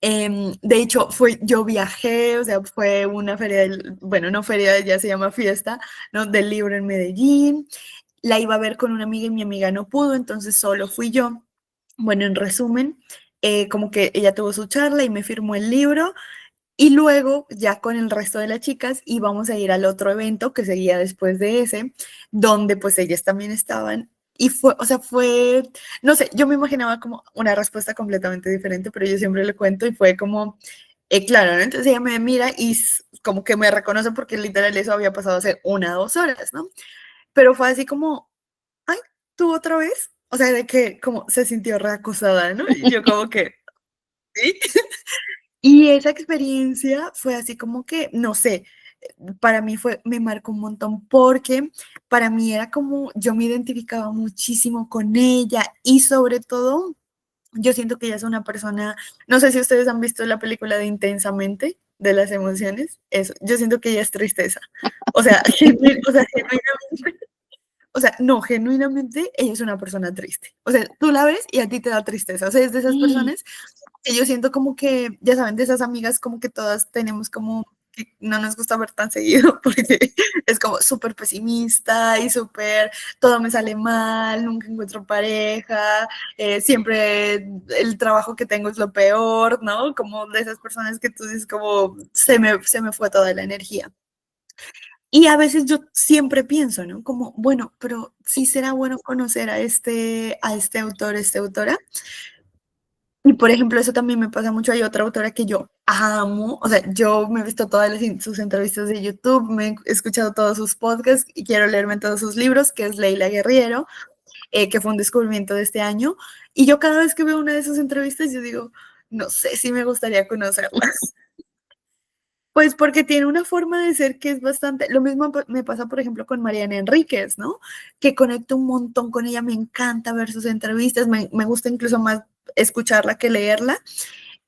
de hecho, yo viajé, o sea, fue una feria, bueno, no feria, ya se llama fiesta, ¿no? Del libro en Medellín. La iba a ver con una amiga y mi amiga no pudo, entonces solo fui yo. Bueno, en resumen, como que ella tuvo su charla y me firmó el libro y luego ya con el resto de las chicas íbamos a ir al otro evento que seguía después de ese, donde pues ellas también estaban. Y fue, o sea, fue, no sé, yo me imaginaba como una respuesta completamente diferente, pero yo siempre le cuento y fue como, claro, ¿no? Entonces ella me mira y como que me reconoce porque literal eso había pasado hace 1 o 2 horas, ¿no? Pero fue así como, ay, ¿tú otra vez? O sea, de que como se sintió reacosada, ¿no? Y yo como que, ¿sí? Y esa experiencia fue así como que, no sé, para mí me marcó un montón porque para mí era como, yo me identificaba muchísimo con ella y sobre todo, yo siento que ella es una persona, no sé si ustedes han visto la película de Intensamente, de las emociones, eso, yo siento que ella es tristeza. O sea, genuinamente, o sea, no, genuinamente ella es una persona triste. O sea, tú la ves y a ti te da tristeza. O sea, es de esas personas que yo siento como que, ya saben, de esas amigas como que todas tenemos como que no nos gusta ver tan seguido porque es como súper pesimista y súper, todo me sale mal, nunca encuentro pareja, siempre el trabajo que tengo es lo peor, ¿no? Como de esas personas que tú dices como se me fue toda la energía. Y a veces yo siempre pienso, ¿no? Como, bueno, pero sí será bueno conocer a este autor, esta autora. Y por ejemplo, eso también me pasa mucho. Hay otra autora que yo amo, o sea, yo me he visto todas sus entrevistas de YouTube, me he escuchado todos sus podcasts y quiero leerme todos sus libros, que es Leila Guerriero, que fue un descubrimiento de este año. Y yo cada vez que veo una de sus entrevistas, yo digo, no sé si me gustaría conocerla. Pues porque tiene una forma de ser que es bastante, lo mismo me pasa, por ejemplo, con Mariana Enríquez, ¿no? Que conecto un montón con ella, me encanta ver sus entrevistas, me gusta incluso más escucharla que leerla,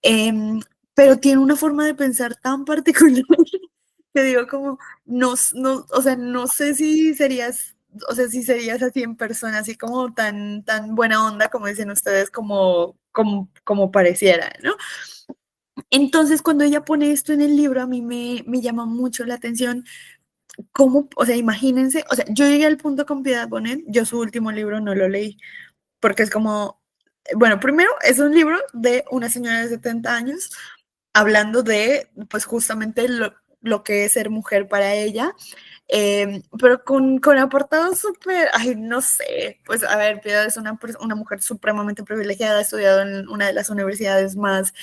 em, pero tiene una forma de pensar tan particular que digo como, no, no, o sea, no sé si serías, o sea, si serías así en persona, así como tan buena onda, como dicen ustedes, como pareciera, ¿no? Entonces, cuando ella pone esto en el libro, a mí me llama mucho la atención cómo, o sea, imagínense, o sea, yo llegué al punto con Piedad Bonet, yo su último libro no lo leí, porque es como, bueno, primero es un libro de una señora de 70 años hablando de, pues justamente lo que es ser mujer para ella, pero con apartados súper, ay, no sé, pues a ver, Piedad es una mujer supremamente privilegiada, ha estudiado en una de las universidades más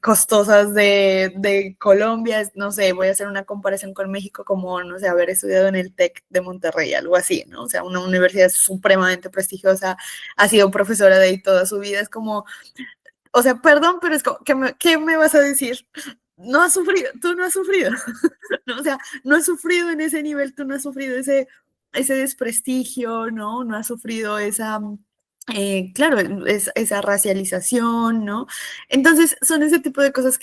costosas de Colombia, no sé, voy a hacer una comparación con México como, no sé, haber estudiado en el TEC de Monterrey, algo así, ¿no? O sea, una universidad supremamente prestigiosa, ha sido profesora de ahí toda su vida, es como, o sea, perdón, pero es como, ¿qué me vas a decir? No has sufrido, tú no has sufrido, ¿no? O sea, no has sufrido en ese nivel, tú no has sufrido ese desprestigio, ¿no? No has sufrido claro, esa racialización, ¿no? Entonces, son ese tipo de cosas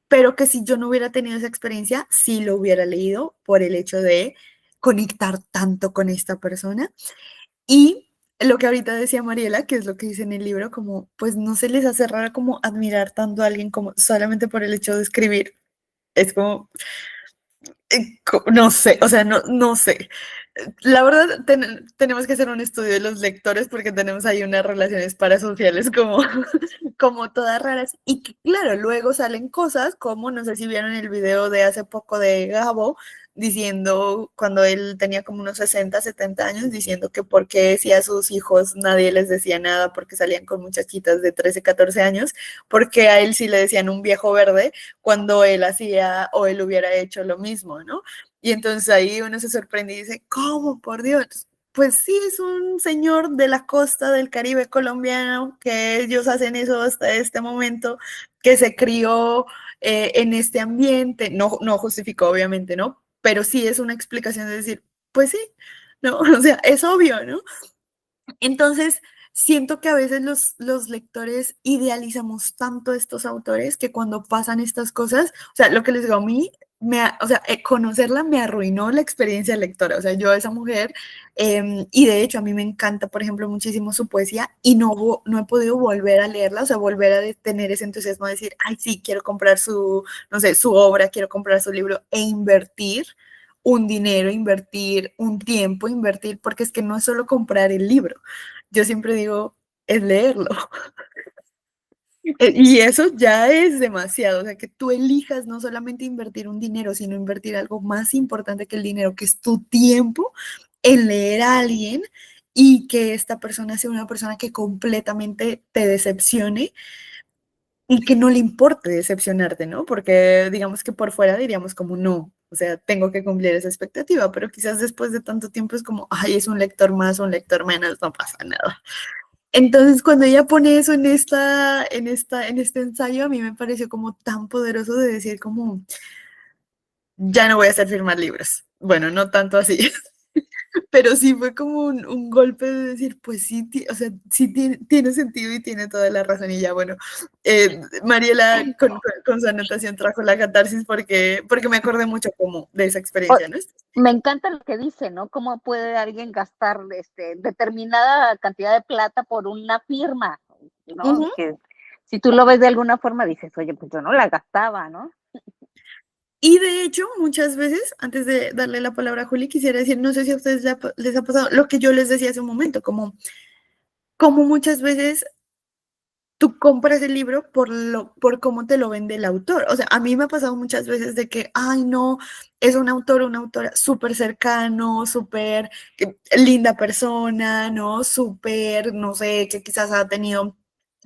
pero que si yo no hubiera tenido esa experiencia, sí lo hubiera leído por el hecho de conectar tanto con esta persona. Y lo que ahorita decía Mariela, que es lo que dice en el libro, como, pues no se les hace raro como admirar tanto a alguien como solamente por el hecho de escribir. Es como, no sé, o sea, no sé. La verdad, tenemos que hacer un estudio de los lectores porque tenemos ahí unas relaciones parasociales como, como todas raras. Y que, claro, luego salen cosas como, no sé si vieron el video de hace poco de Gabo, diciendo, cuando él tenía como unos 60 70 años, diciendo que por qué decía a sus hijos nadie les decía nada porque salían con muchachitas de 13 14 años, porque a él sí le decían un viejo verde cuando él hacía o él hubiera hecho lo mismo, ¿no? Y entonces ahí uno se sorprende y dice, ¿cómo? Por Dios. Pues sí, es un señor de la costa del Caribe colombiano, que ellos hacen eso hasta este momento, que se crió en este ambiente. No, no justificó, obviamente, ¿no? Pero sí es una explicación de decir, pues sí, ¿no? O sea, es obvio, ¿no? Entonces, siento que a veces los lectores idealizamos tanto a estos autores que cuando pasan estas cosas, o sea, lo que les digo a mí, o sea, conocerla me arruinó la experiencia lectora. O sea, yo a esa mujer, y de hecho a mí me encanta, por ejemplo, muchísimo su poesía y no he podido volver a leerla, o sea, volver a tener ese entusiasmo de decir, ay, sí, quiero comprar su, no sé, su obra, quiero comprar su libro e invertir un dinero, invertir un tiempo, invertir, porque es que no es solo comprar el libro. Yo siempre digo, es leerlo. Y eso ya es demasiado, o sea, que tú elijas no solamente invertir un dinero, sino invertir algo más importante que el dinero, que es tu tiempo en leer a alguien y que esta persona sea una persona que completamente te decepcione y que no le importe decepcionarte, ¿no? Porque digamos que por fuera diríamos como no, o sea, tengo que cumplir esa expectativa, pero quizás después de tanto tiempo es como, ay, es un lector más, un lector menos, no pasa nada. Entonces, cuando ella pone eso en este ensayo, a mí me pareció como tan poderoso de decir como, ya no voy a hacer firmar libros. Bueno, no tanto así, pero sí fue como un golpe de decir, pues sí, o sea, sí tiene sentido y tiene toda la razón. Y ya, bueno, Mariela con su anotación trajo la catarsis porque me acordé mucho como de esa experiencia, ¿no? Me encanta lo que dice, ¿no? ¿Cómo puede alguien gastar determinada cantidad de plata por una firma? ¿No? Ujú. Que si tú lo ves de alguna forma, dices, oye, pues yo no la gastaba, ¿no? Y de hecho, muchas veces, antes de darle la palabra a Juli, quisiera decir, no sé si a ustedes les ha pasado lo que yo les decía hace un momento, como muchas veces tú compras el libro por cómo te lo vende el autor. O sea, a mí me ha pasado muchas veces de que, ay, no, es un autor o una autora súper cercano, súper linda persona, ¿no? Súper, no sé, que quizás ha tenido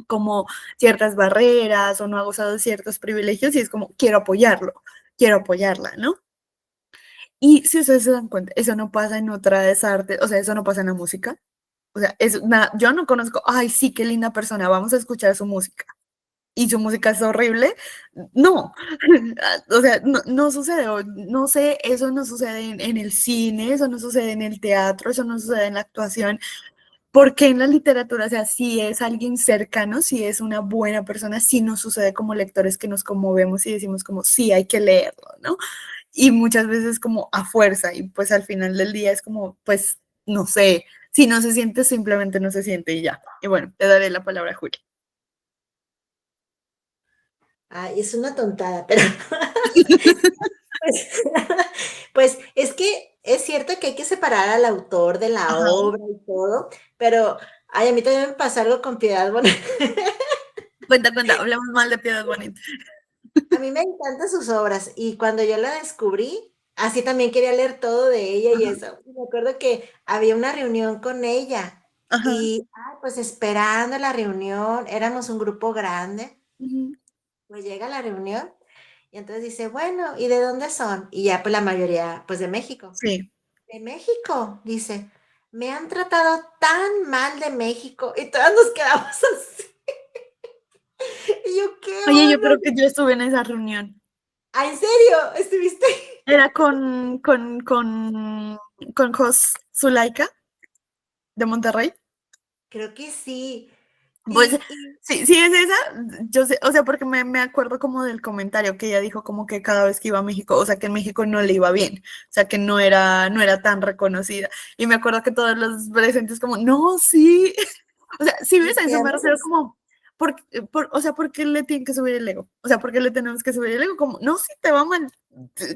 como ciertas barreras o no ha gozado de ciertos privilegios y es como, quiero apoyarlo, quiero apoyarla, ¿no? Y si ustedes se dan cuenta, eso no pasa en otras artes, o sea, eso no pasa en la música. O sea, yo no conozco, ay, sí, qué linda persona, vamos a escuchar su música. Y su música es horrible. No, o sea, no sucede, no sé, eso no sucede en el cine, eso no sucede en el teatro, eso no sucede en la actuación. Porque en la literatura, o sea, si es alguien cercano, si es una buena persona, sí nos sucede como lectores que nos conmovemos y decimos como, sí, hay que leerlo, ¿no? Y muchas veces como a fuerza y pues al final del día es como, pues, no sé, si no se siente, simplemente no se siente y ya. Y bueno, te daré la palabra a Julia. Ay, es una tontada, pero pues, pues es que es cierto que hay que separar al autor de la Ajá, obra y todo, pero ay, a mí también me pasa algo con Piedad Bonet. cuenta, cuenta, hablamos mal de Piedad Bonita. A mí me encantan sus obras y cuando yo la descubrí, así también quería leer todo de ella y Ajá, eso. Y me acuerdo que había una reunión con ella ajá, y ay, pues esperando la reunión, éramos un grupo grande, ujú, pues llega la reunión y entonces dice, bueno, ¿y de dónde son? Y ya pues la mayoría, pues de México. sí. De México, dice, me han tratado tan mal de México y todas nos quedamos así. Y yo, ¿qué Oye, yo onda? creo que yo estuve en esa reunión. ¿Ah, en serio? ¿Estuviste? Era con Jos Zulaika de Monterrey. Creo que sí. Pues Y sí, sí es esa, yo sé, o sea, porque me acuerdo como del comentario que ella dijo como que cada vez que iba a México, o sea, que en México no le iba bien, o sea, que no era tan reconocida. Y me acuerdo que todos los presentes como, no, sí, o sea, sí ves, nos a eso me quedamos refiero así. como, o sea, ¿por qué le tienen que subir el ego? O sea, ¿por qué le tenemos que subir el ego? Como, no, si te va mal,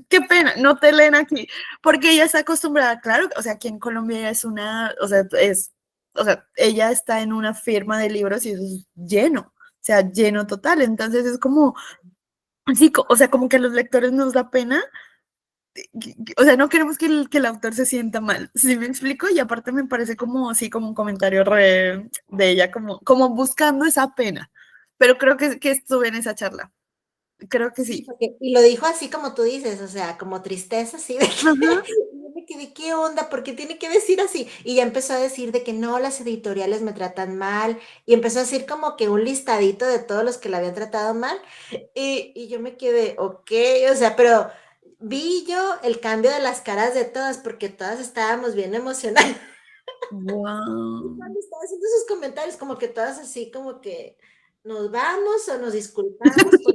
qué pena, no te leen aquí, porque ella está acostumbrada, claro, o sea, aquí en Colombia ella es una, o sea, ella está en una firma de libros y eso es lleno, o sea, lleno total, entonces es como, así, o sea, como que a los lectores nos da pena, o sea, no queremos que el autor se sienta mal, ¿sí me explico? Y aparte me parece como así, como un comentario de ella, como buscando esa pena, pero creo que estuve en esa charla, creo que Sí, sí. y lo dijo así como tú dices, o sea, como tristeza, así de que Ajá. yo me quedé, ¿qué onda? ¿Por qué tiene que decir así? Y ya empezó a decir de que no, las editoriales me tratan mal, y empezó a decir como que un listadito de todos los que la habían tratado mal, y yo me quedé, ok, o sea, pero vi yo el cambio de las caras de todas, porque todas estábamos bien emocionadas. Y Wow. cuando estaba haciendo sus comentarios, como que todas así, como que nos vamos o nos disculpamos por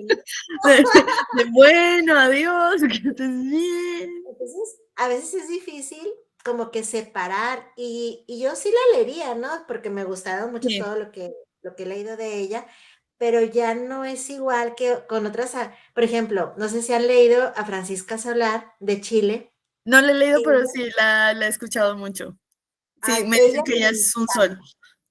Bueno, adiós, que estés bien. entonces, a veces es difícil como que separar y yo sí la leería, ¿no? Porque me gustaron mucho Sí. todo lo que he leído de ella, pero ya no es igual que con otras, por ejemplo, no sé si han leído a Francisca Solar de Chile. No la he leído, pero Ella, sí la he escuchado mucho. Sí, ay, me dicen ella que ella es un sol.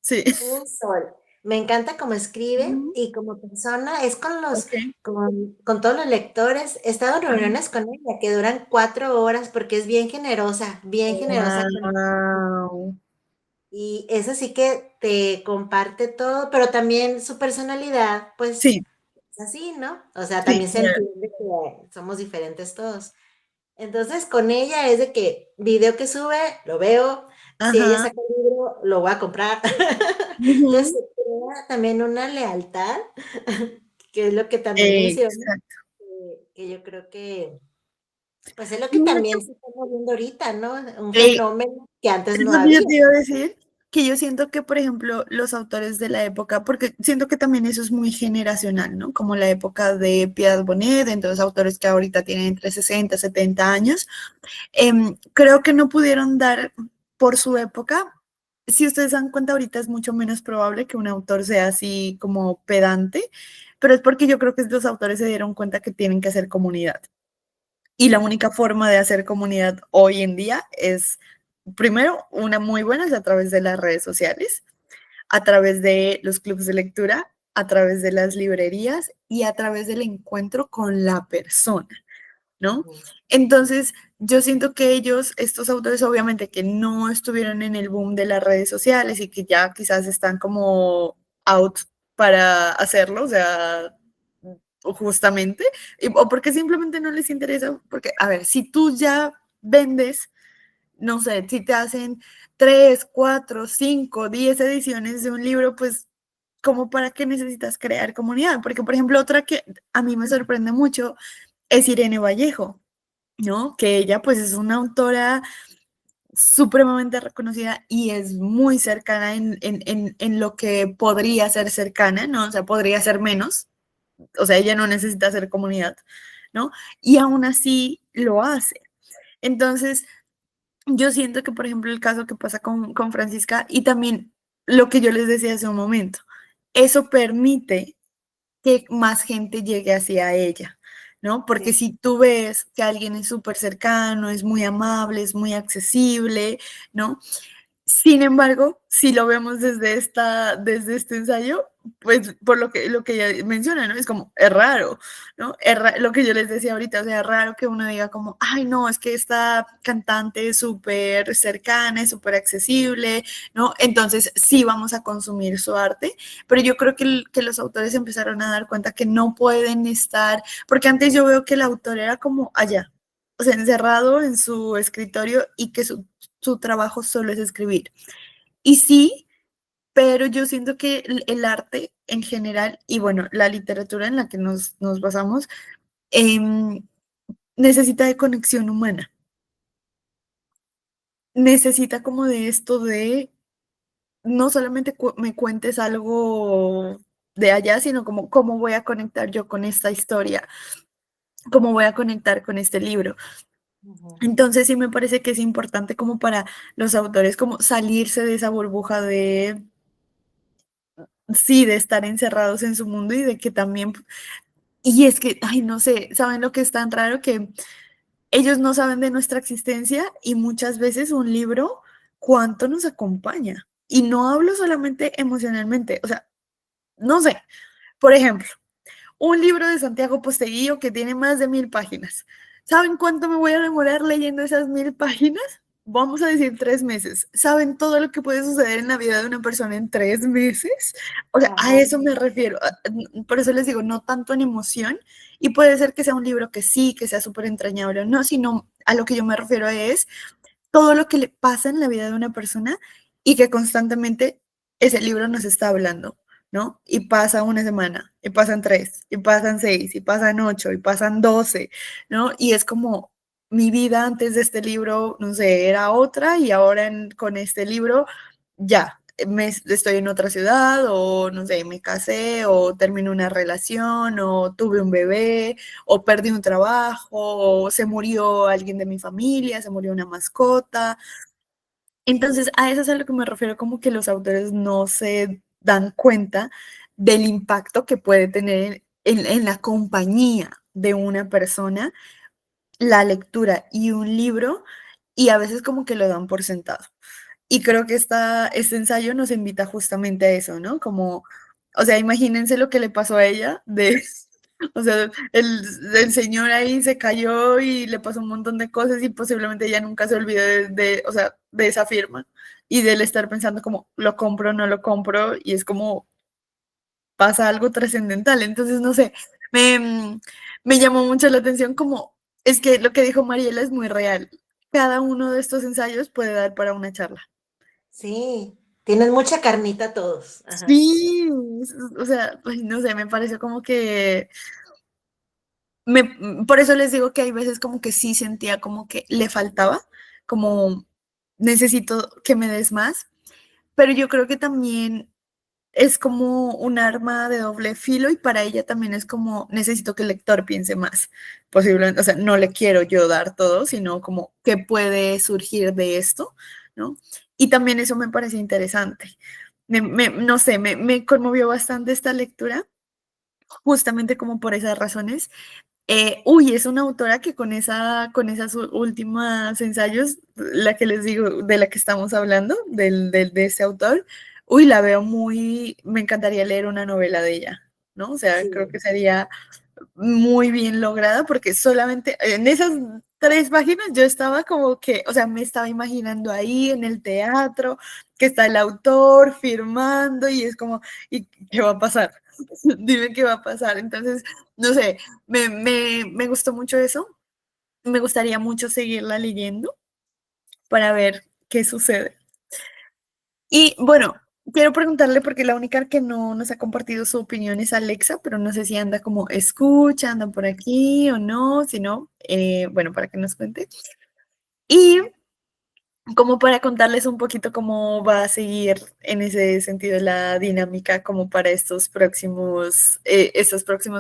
Sí. un sol. Me encanta cómo escribe Ujú. y como persona es Ok. con todos los lectores. He estado en reuniones con ella que duran 4 horas porque es bien generosa con Wow. y es así que te comparte todo, pero también su personalidad, pues Sí, es así, ¿no? O sea, sí, también se claro. entiende que somos diferentes todos. Entonces, con ella es de que video que sube, lo veo, si ella Ajá. saca un libro, lo voy a comprar. Entonces, Ujú. se crea también una lealtad, que es lo que también menciona, Exacto. que yo creo que, pues es lo que Y de hecho, también se está moviendo ahorita, ¿no? Un fenómeno que antes no eso yo había. te iba a decir, que yo siento que, por ejemplo, los autores de la época, porque siento que también eso es muy generacional, ¿no? Como la época de Piedad Bonet, entonces autores que ahorita tienen entre 60 70 años, creo que no pudieron dar por su época. Si ustedes se dan cuenta, ahorita es mucho menos probable que un autor sea así como pedante, pero es porque yo creo que los autores se dieron cuenta que tienen que hacer comunidad. Y la única forma de hacer comunidad hoy en día es, primero, una muy buena es a través de las redes sociales, a través de los clubes de lectura, a través de las librerías y a través del encuentro con la persona, ¿no? Ujú, Entonces, yo siento que ellos, estos autores, obviamente que no estuvieron en el boom de las redes sociales y que ya quizás están como out para hacerlo, o sea, justamente, o porque simplemente no les interesa, porque, a ver, si tú ya vendes, no sé, si te hacen 3, 4, 5, 10 ediciones de un libro, pues, ¿como para qué necesitas crear comunidad? Porque, por ejemplo, otra que a mí me sorprende mucho es Irene Vallejo, ¿no? Que ella, pues, es una autora supremamente reconocida y es muy cercana en lo que podría ser cercana, ¿no? O sea, podría ser menos, o sea, ella no necesita hacer comunidad, ¿no? Y aún así lo hace. Entonces, yo siento que, por ejemplo, el caso que pasa con Francisca y también lo que yo les decía hace un momento, eso permite que más gente llegue hacia ella, ¿no? Porque sí. si tú ves que alguien es súper cercano, es muy amable, es muy accesible, ¿no? Sin embargo, si lo vemos desde este ensayo, pues por lo que ella menciona, ¿no? Es como, es raro, ¿no? Lo que yo les decía ahorita, o sea, es raro que uno diga como, ay, no, es que esta cantante es súper cercana, es súper accesible, ¿no? Entonces sí vamos a consumir su arte, pero yo creo que los autores empezaron a dar cuenta que no pueden estar, porque antes yo veo que el autor era como allá, o sea, encerrado en su escritorio y que su trabajo solo es escribir. Y sí, pero yo siento que el arte en general y bueno, la literatura en la que nos basamos eh, necesita de conexión humana, necesita como de esto de no solamente me cuentes algo de allá, sino como cómo voy a conectar yo con esta historia, cómo voy a conectar con este libro. Ujú. Entonces sí me parece que es importante como para los autores como salirse de esa burbuja sí, de estar encerrados en su mundo y de que también, y es que, ay, no sé, ¿saben lo que es tan raro? Que ellos no saben de nuestra existencia y muchas veces un libro, ¿cuánto nos acompaña? Y no hablo solamente emocionalmente, o sea, no sé, por ejemplo, un libro de Santiago Posteguillo que tiene más de 1000 páginas. ¿Saben cuánto me voy a demorar leyendo esas 1000 páginas? Vamos a decir 3 meses. ¿Saben todo lo que puede suceder en la vida de una persona en 3 meses? O sea, a eso me refiero. Por eso les digo, no tanto en emoción. Y puede ser que sea un libro que sí, que sea súper entrañable o no, sino a lo que yo me refiero es todo lo que le pasa en la vida de una persona y que constantemente ese libro nos está hablando, ¿no? Y pasa una semana, y pasan 3, y pasan 6, y pasan 8, y pasan 12, ¿no? Y es como mi vida antes de este libro, no sé, era otra y ahora con este libro ya. Estoy en otra ciudad o no sé, me casé o terminé una relación o tuve un bebé o perdí un trabajo, o se murió alguien de mi familia, se murió una mascota. Entonces, a eso es a lo que me refiero, como que los autores no se dan cuenta del impacto que puede tener en la compañía de una persona la lectura y un libro, y a veces como que lo dan por sentado. Y creo que este ensayo nos invita justamente a eso, ¿no? Como, o sea, imagínense lo que le pasó a ella o sea, el señor ahí se cayó y le pasó un montón de cosas y posiblemente ella nunca se olvide o sea, de esa firma y del estar pensando como, lo compro, no lo compro, y es como, pasa algo trascendental. Entonces, no sé, me llamó mucho la atención como, es que lo que dijo Mariela es muy real. Cada uno de estos ensayos puede dar para una charla. Sí, tienen mucha carnita todos. Ajá. Sí, o sea, ay, no sé, me pareció como que, por eso les digo que hay veces como que sí sentía como que le faltaba, como necesito que me des más, pero yo creo que también es como un arma de doble filo y para ella también es como necesito que el lector piense más, posiblemente, o sea, no le quiero yo dar todo, sino como qué puede surgir de esto, ¿no? Y también eso me parece interesante. No sé, me conmovió bastante esta lectura, justamente como por esas razones. Es una autora que con esas últimas ensayos, la que les digo, de la que estamos hablando, de ese autor, la veo me encantaría leer una novela de ella, ¿no? O sea, creo Sí. que sería muy bien lograda porque solamente en esas 3 páginas yo estaba como que, o sea, me estaba imaginando ahí en el teatro, que está el autor firmando y es como, ¿y qué va a pasar? Dime qué va a pasar. Entonces, no sé, me gustó mucho eso. Me gustaría mucho seguirla leyendo para ver qué sucede. Y bueno, quiero preguntarle, porque la única que no nos ha compartido su opinión es Alexa, pero no sé si anda como escucha, anda por aquí o no, si no, bueno, para que nos cuente. Y como para contarles un poquito cómo va a seguir en ese sentido la dinámica como para estos próximos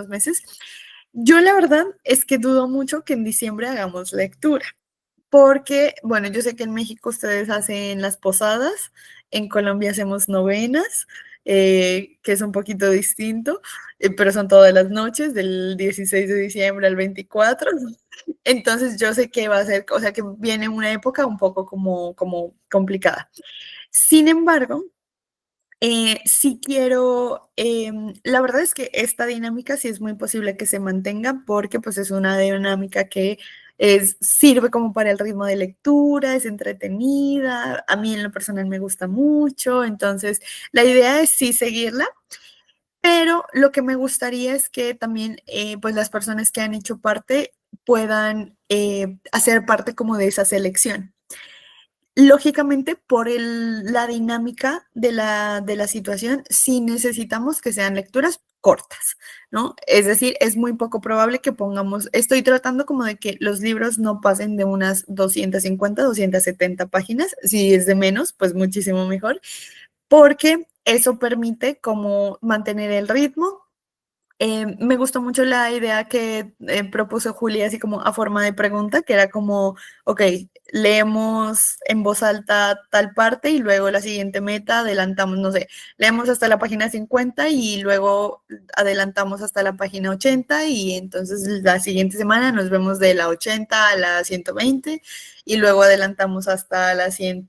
meses. Yo la verdad es que dudo mucho que en diciembre hagamos lectura. Porque, bueno, yo sé que en México ustedes hacen las posadas, en Colombia hacemos novenas, que es un poquito distinto, pero son todas las noches, del 16 de diciembre al 24. Entonces yo sé que va a ser, o sea, que viene una época un poco como complicada. Sin embargo, sí quiero, la verdad es que esta dinámica sí es muy posible que se mantenga porque pues es una dinámica que sirve como para el ritmo de lectura, es entretenida, a mí en lo personal me gusta mucho, entonces la idea es sí seguirla, pero lo que me gustaría es que también pues las personas que han hecho parte puedan hacer parte como de esa selección. Lógicamente, por la dinámica de la situación, sí necesitamos que sean lecturas cortas, ¿no? Es decir, es muy poco probable que pongamos, estoy tratando como de que los libros no pasen de unas 250, 270 páginas, si es de menos, pues muchísimo mejor, porque eso permite como mantener el ritmo Me gustó mucho la idea que propuso Julia, así como a forma de pregunta, que era como, ok, leemos en voz alta tal parte y luego la siguiente meta adelantamos, no sé, leemos hasta la página 50 y luego adelantamos hasta la página 80 y entonces la siguiente semana nos vemos de la 80 a la 120 y luego adelantamos hasta la 100,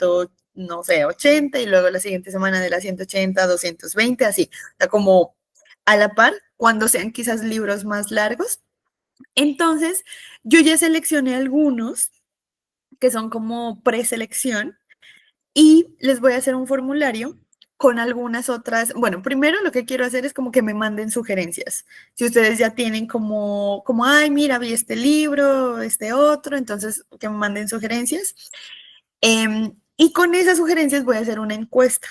no sé, 80 y luego la siguiente semana de la 180 a 220, así, o sea, como a la par cuando sean quizás libros más largos. Entonces, yo ya seleccioné algunos que son como preselección y les voy a hacer un formulario con algunas otras. Bueno, primero lo que quiero hacer es como que me manden sugerencias. Si ustedes ya tienen como, ay, mira, vi este libro, este otro, entonces que me manden sugerencias. Y con esas sugerencias voy a hacer una encuesta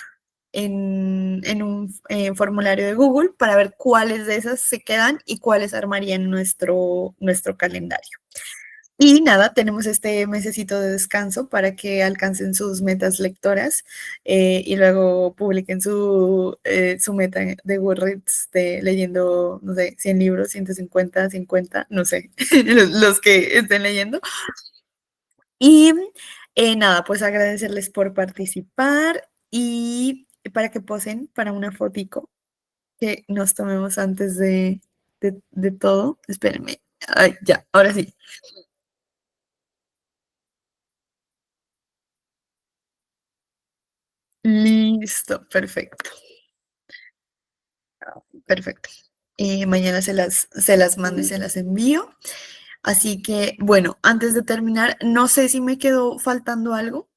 en un formulario de Google para ver cuáles de esas se quedan y cuáles armarían nuestro calendario. Y nada, tenemos este mesecito de descanso para que alcancen sus metas lectoras y luego publiquen su meta de Goodreads de leyendo, no sé, 100 libros, 150, 50, no sé, los que estén leyendo. Y nada, pues agradecerles por participar y para que posen para una fotico que nos tomemos antes de todo. Espérenme. Ay, ya, ahora sí. Listo, perfecto, perfecto. Mañana se las mando y se las envío. Así que, bueno, antes de terminar, no sé si me quedó faltando algo,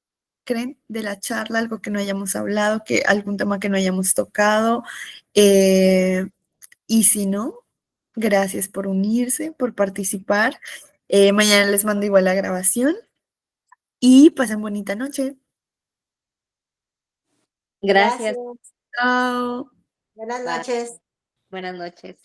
¿creen? De la charla, algo que no hayamos hablado, que algún tema que no hayamos tocado. Eh, y si no, gracias por unirse, por participar. Mañana les mando igual la grabación y pasen bonita noche. Gracias. Gracias. Chao. Buenas Bye. noches. Buenas noches.